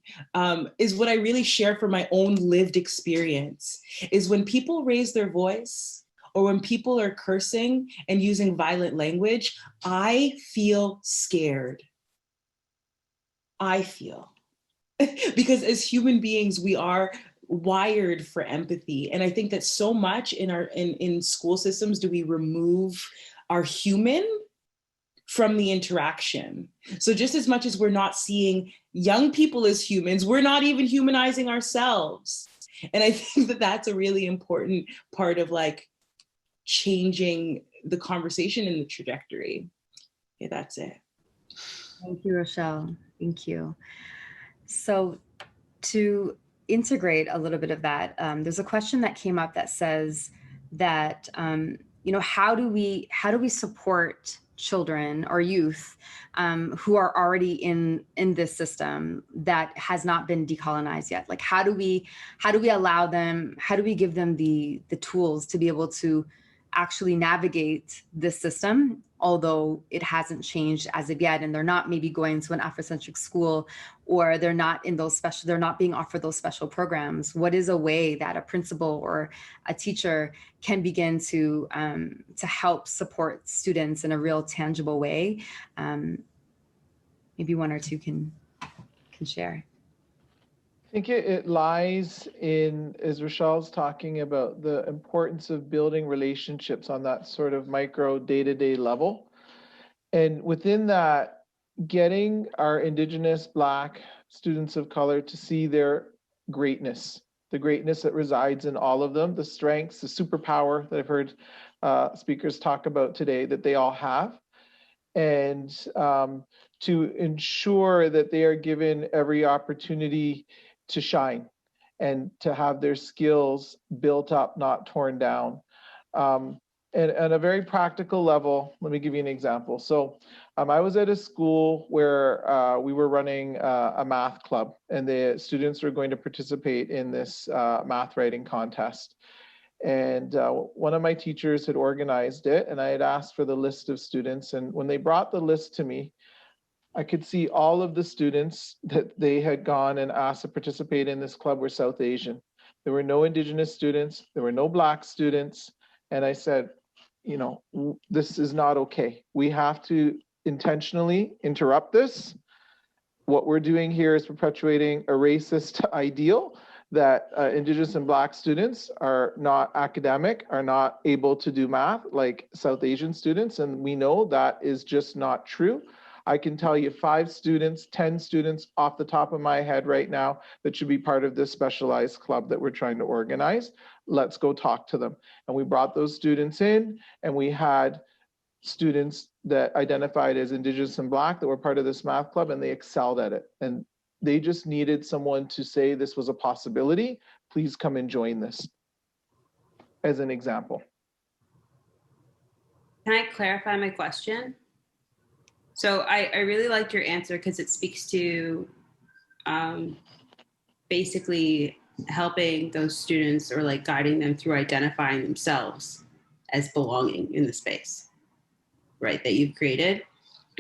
is what I really share from my own lived experience, is when people raise their voice or when people are cursing and using violent language, I feel scared. I feel. Because as human beings, we are wired for empathy. And I think that so much in school systems do we remove our human from the interaction. So just as much as we're not seeing young people as humans, we're not even humanizing ourselves. And I think that that's a really important part of like changing the conversation and the trajectory. Okay, that's it. Thank you, Rochelle. Thank you. So to integrate a little bit of that, there's a question that came up that says that, you know, how do we support children or youth who are already in this system that has not been decolonized yet? Like, how do we allow them, how do we give them the tools to be able to actually navigate this system, although it hasn't changed as of yet, and they're not maybe going to an Afrocentric school, or they're not being offered those special programs? What is a way that a principal or a teacher can begin to help support students in a real tangible way? Maybe one or two can share. I think it lies in, as Rochelle's talking about, the importance of building relationships on that sort of micro day-to-day level. And within that, getting our Indigenous, Black students of color to see their greatness the greatness that resides in all of them, the strengths, the superpower that I've heard speakers talk about today that they all have, and to ensure that they are given every opportunity to shine and to have their skills built up, not torn down. And at a very practical level, let me give you an example. So I was at a school where we were running a math club, and the students were going to participate in this math writing contest. And one of my teachers had organized it, and I had asked for the list of students. And when they brought the list to me, I could see all of the students that they had gone and asked to participate in this club were South Asian. There were no Indigenous students, there were no Black students. And I said, you know, this is not okay. We have to intentionally interrupt this. What we're doing here is perpetuating a racist ideal that Indigenous and Black students are not academic, are not able to do math like South Asian students. And we know that is just not true. I can tell you 5 students, 10 students off the top of my head right now that should be part of this specialized club that we're trying to organize. Let's go talk to them. And we brought those students in, and we had students that identified as Indigenous and Black that were part of this math club, and they excelled at it. And they just needed someone to say this was a possibility. Please come and join this, as an example. Can I clarify my question? So I really liked your answer because it speaks to basically helping those students, or like guiding them through identifying themselves as belonging in the space, right, that you've created.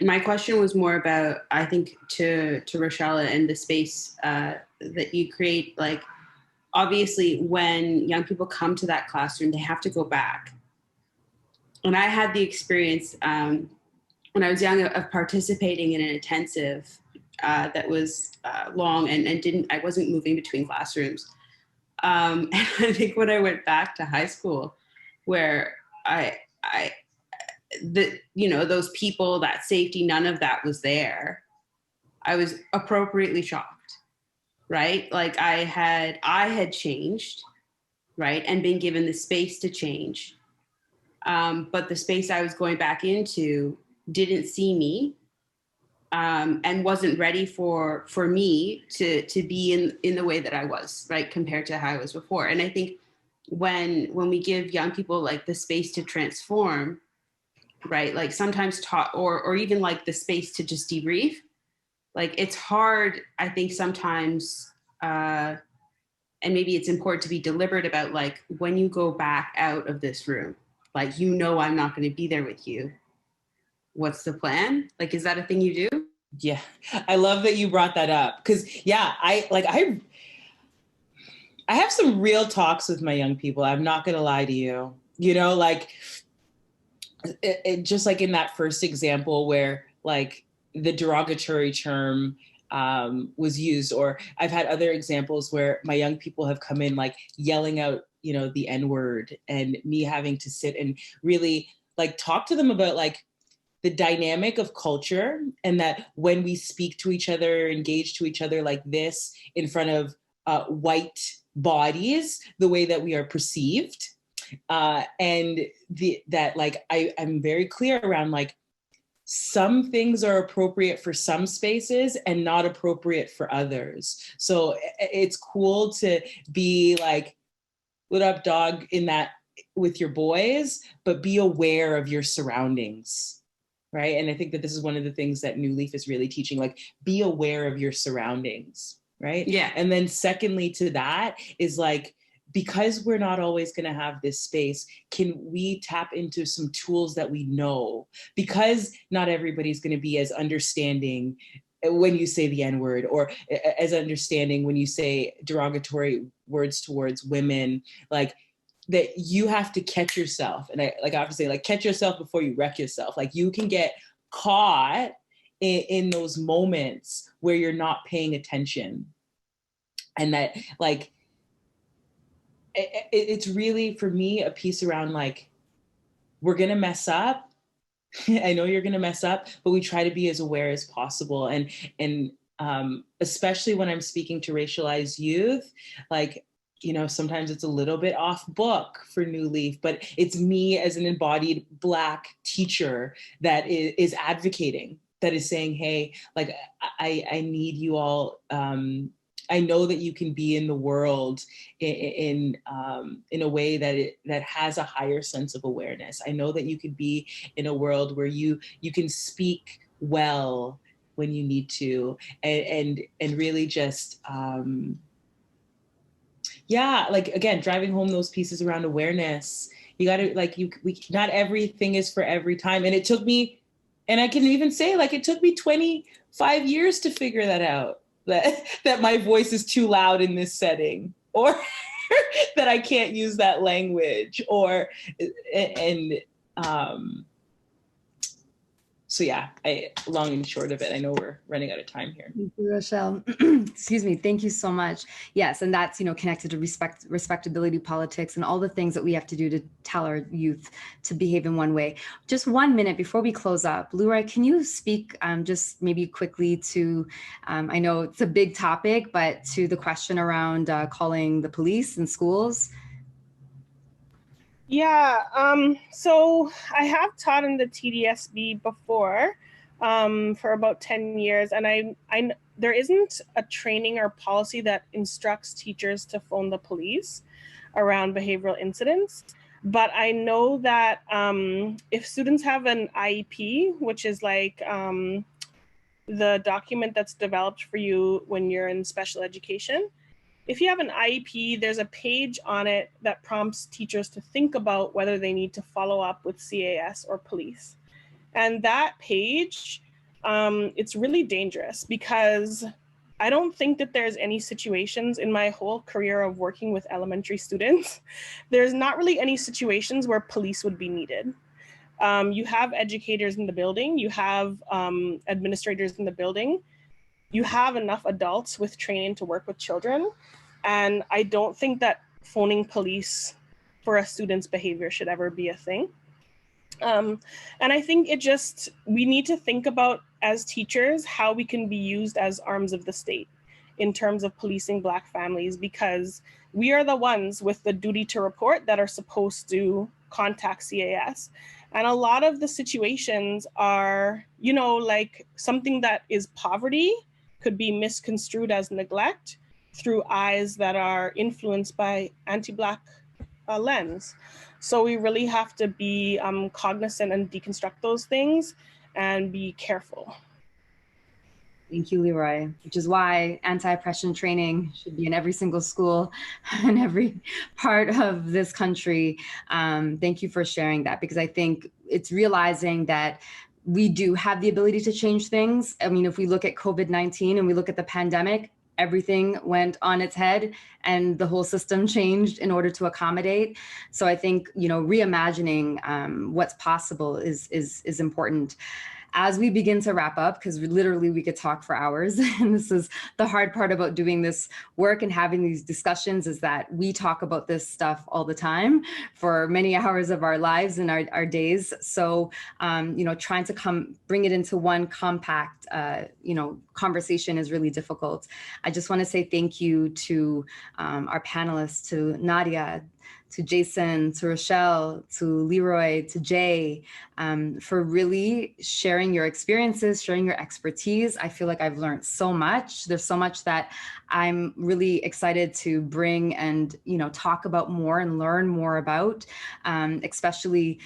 My question was more about, I think, to Rochelle and the space that you create. Like, obviously, when young people come to that classroom, they have to go back. And I had the experience when I was young of participating in an intensive that was long and I wasn't moving between classrooms. And I think when I went back to high school, where those people, that safety, none of that was there, I was appropriately shocked, right? Like I had changed, right? And been given the space to change. But the space I was going back into didn't see me and wasn't ready for me to be in the way that I was, right, compared to how I was before. And I think when we give young people like the space to transform, right, like sometimes taught or even like the space to just debrief, like it's hard, I think sometimes, and maybe it's important to be deliberate about, like, when you go back out of this room, like, you know, I'm not going to be there with you. What's the plan? Like, is that a thing you do? Yeah, I love that you brought that up, because yeah, I have some real talks with my young people. I'm not gonna lie to you. You know, like it just like in that first example where like the derogatory term was used, or I've had other examples where my young people have come in like yelling out, you know, the N-word, and me having to sit and really like talk to them about like the dynamic of culture, and that when we speak to each other, engage to each other like this in front of white bodies, the way that we are perceived, and that like I'm very clear around like some things are appropriate for some spaces and not appropriate for others. So it's cool to be like, what up, dog, in that with your boys, but be aware of your surroundings. Right. And I think that this is one of the things that New Leaf is really teaching, like, be aware of your surroundings. Right. Yeah. And then secondly to that is like, because we're not always going to have this space, can we tap into some tools that we know? Because not everybody's going to be as understanding when you say the N-word, or as understanding when you say derogatory words towards women, like, that you have to catch yourself. And I like obviously like catch yourself before you wreck yourself. Like you can get caught in those moments where you're not paying attention. And that like, it's really for me a piece around like, we're going to mess up. I know you're going to mess up, but we try to be as aware as possible. And especially when I'm speaking to racialized youth, like you know, sometimes it's a little bit off book for New Leaf, but it's me as an embodied Black teacher that is advocating, that is saying, hey, like, I need you all. I know that you can be in the world in a way that has a higher sense of awareness. I know that you could be in a world where you can speak well when you need to, and really just yeah, like, again, driving home those pieces around awareness. You got to, like, not everything is for every time. And it took me, and I can even say, like, it took me 25 years to figure that out, that my voice is too loud in this setting, or that I can't use that language, or, and so yeah, long and short of it, I know we're running out of time here. Thank you, Rochelle. Excuse me. Thank you so much. Yes, and that's, you know, connected to respectability politics and all the things that we have to do to tell our youth to behave in one way. Just 1 minute before we close up, LeRoi, can you speak just maybe quickly to, I know it's a big topic, but to the question around calling the police in schools? Yeah, so I have taught in the TDSB before for about 10 years, and I there isn't a training or policy that instructs teachers to phone the police around behavioral incidents. But I know that if students have an IEP, which is like the document that's developed for you when you're in special education, if you have an IEP, there's a page on it that prompts teachers to think about whether they need to follow up with CAS or police. And that page, it's really dangerous, because I don't think that there's any situations in my whole career of working with elementary students, there's not really any situations where police would be needed. You have educators in the building, you have administrators in the building, you have enough adults with training to work with children. And I don't think that phoning police for a student's behavior should ever be a thing. And I think we need to think about, as teachers, how we can be used as arms of the state in terms of policing Black families, because we are the ones with the duty to report that are supposed to contact CAS. And a lot of the situations are, you know, like, something that is poverty could be misconstrued as neglect through eyes that are influenced by anti-Black lens. So we really have to be cognizant and deconstruct those things and be careful. Thank you, LeRoi, which is why anti-oppression training should be in every single school in every part of this country. Thank you for sharing that, because I think it's realizing that we do have the ability to change things. I mean, if we look at COVID-19 and we look at the pandemic, everything went on its head and the whole system changed in order to accommodate. So I think, you know, reimagining what's possible is important. As we begin to wrap up, because literally we could talk for hours, and this is the hard part about doing this work and having these discussions, is that we talk about this stuff all the time for many hours of our lives and our days. So, you know, trying to bring it into one compact, you know, conversation is really difficult. I just want to say thank you to our panelists, to Nadia, to Jason, to Rochelle, to LeRoi, to Jay, for really sharing your experiences, sharing your expertise. I feel like I've learned so much. There's so much that I'm really excited to bring and, you know, talk about more and learn more about, especially,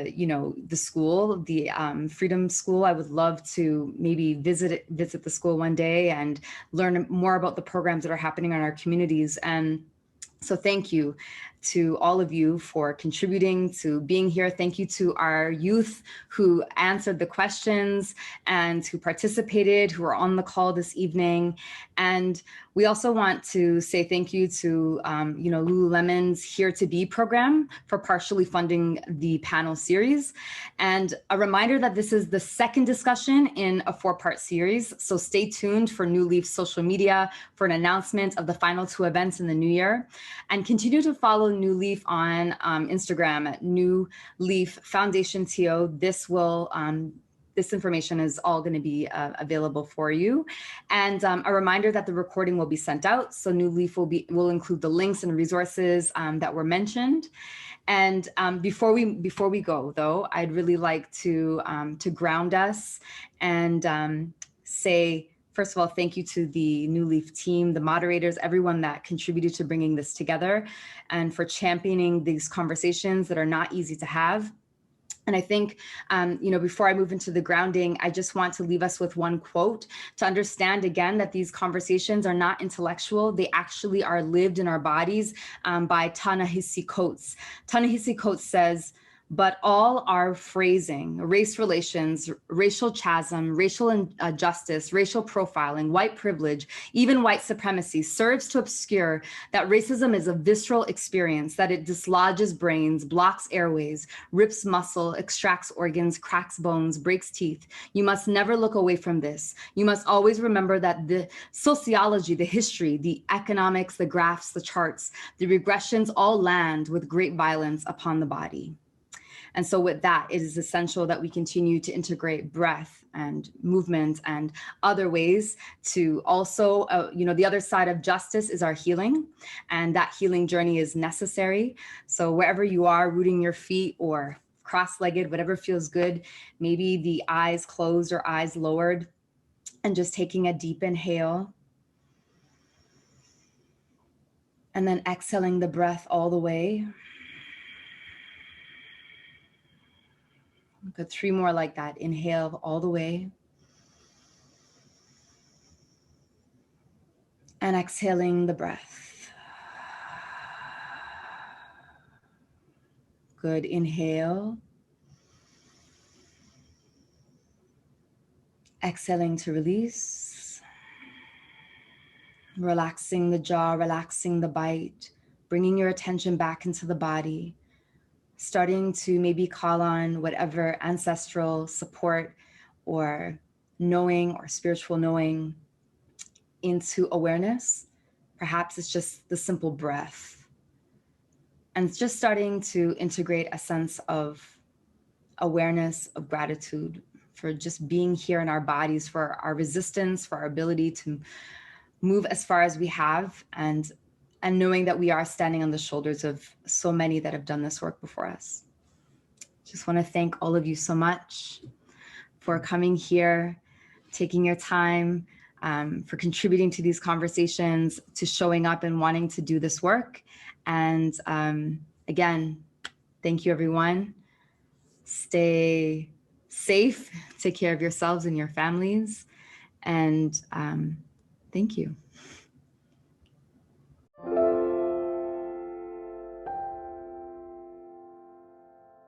you know, the school, the Freedom School. I would love to maybe visit the school one day and learn more about the programs that are happening in our communities. And so thank you to all of you for contributing, to being here. Thank you to our youth who answered the questions and who participated, who are on the call this evening. And we also want to say thank you to, you know, Lululemon's Here to Be program for partially funding the panel series. And a reminder that this is the second discussion in a 4-part series. So stay tuned for New Leaf's social media for an announcement of the final 2 events in the new year. And continue to follow New Leaf on Instagram at New Leaf Foundation TO. This will this information is all going to be available for you. And a reminder that the recording will be sent out. So New Leaf will include the links and resources that were mentioned. And before we go, though, I'd really like to ground us and say, first of all, thank you to the New Leaf team, the moderators, everyone that contributed to bringing this together and for championing these conversations that are not easy to have. And I think, before I move into the grounding, I just want to leave us with one quote to understand again that these conversations are not intellectual. They actually are lived in our bodies by Ta-Nehisi Coates. Ta-Nehisi Coates says, but all our phrasing, race relations, racial chasm, racial injustice, racial profiling, white privilege, even white supremacy serves to obscure that racism is a visceral experience, that it dislodges brains, blocks airways, rips muscle, extracts organs, cracks bones, breaks teeth. You must never look away from this. You must always remember that the sociology, the history, the economics, the graphs, the charts, the regressions all land with great violence upon the body. And so with that, it is essential that we continue to integrate breath and movement and other ways to also, the other side of justice is our healing. And that healing journey is necessary. So wherever you are, rooting your feet or cross-legged, whatever feels good, maybe the eyes closed or eyes lowered, and just taking a deep inhale. And then exhaling the breath all the way. Good, 3 more like that. Inhale all the way. And exhaling the breath. Good, inhale. Exhaling to release. Relaxing the jaw, relaxing the bite, bringing your attention back into the body. Starting to maybe call on whatever ancestral support or knowing or spiritual knowing into awareness. Perhaps it's just the simple breath. And it's just starting to integrate a sense of awareness, of gratitude for just being here in our bodies, for our resistance, for our ability to move as far as we have, and knowing that we are standing on the shoulders of so many that have done this work before us. Just want to thank all of you so much for coming here, taking your time, for contributing to these conversations, to showing up and wanting to do this work. And again, thank you, everyone. Stay safe, take care of yourselves and your families. And thank you.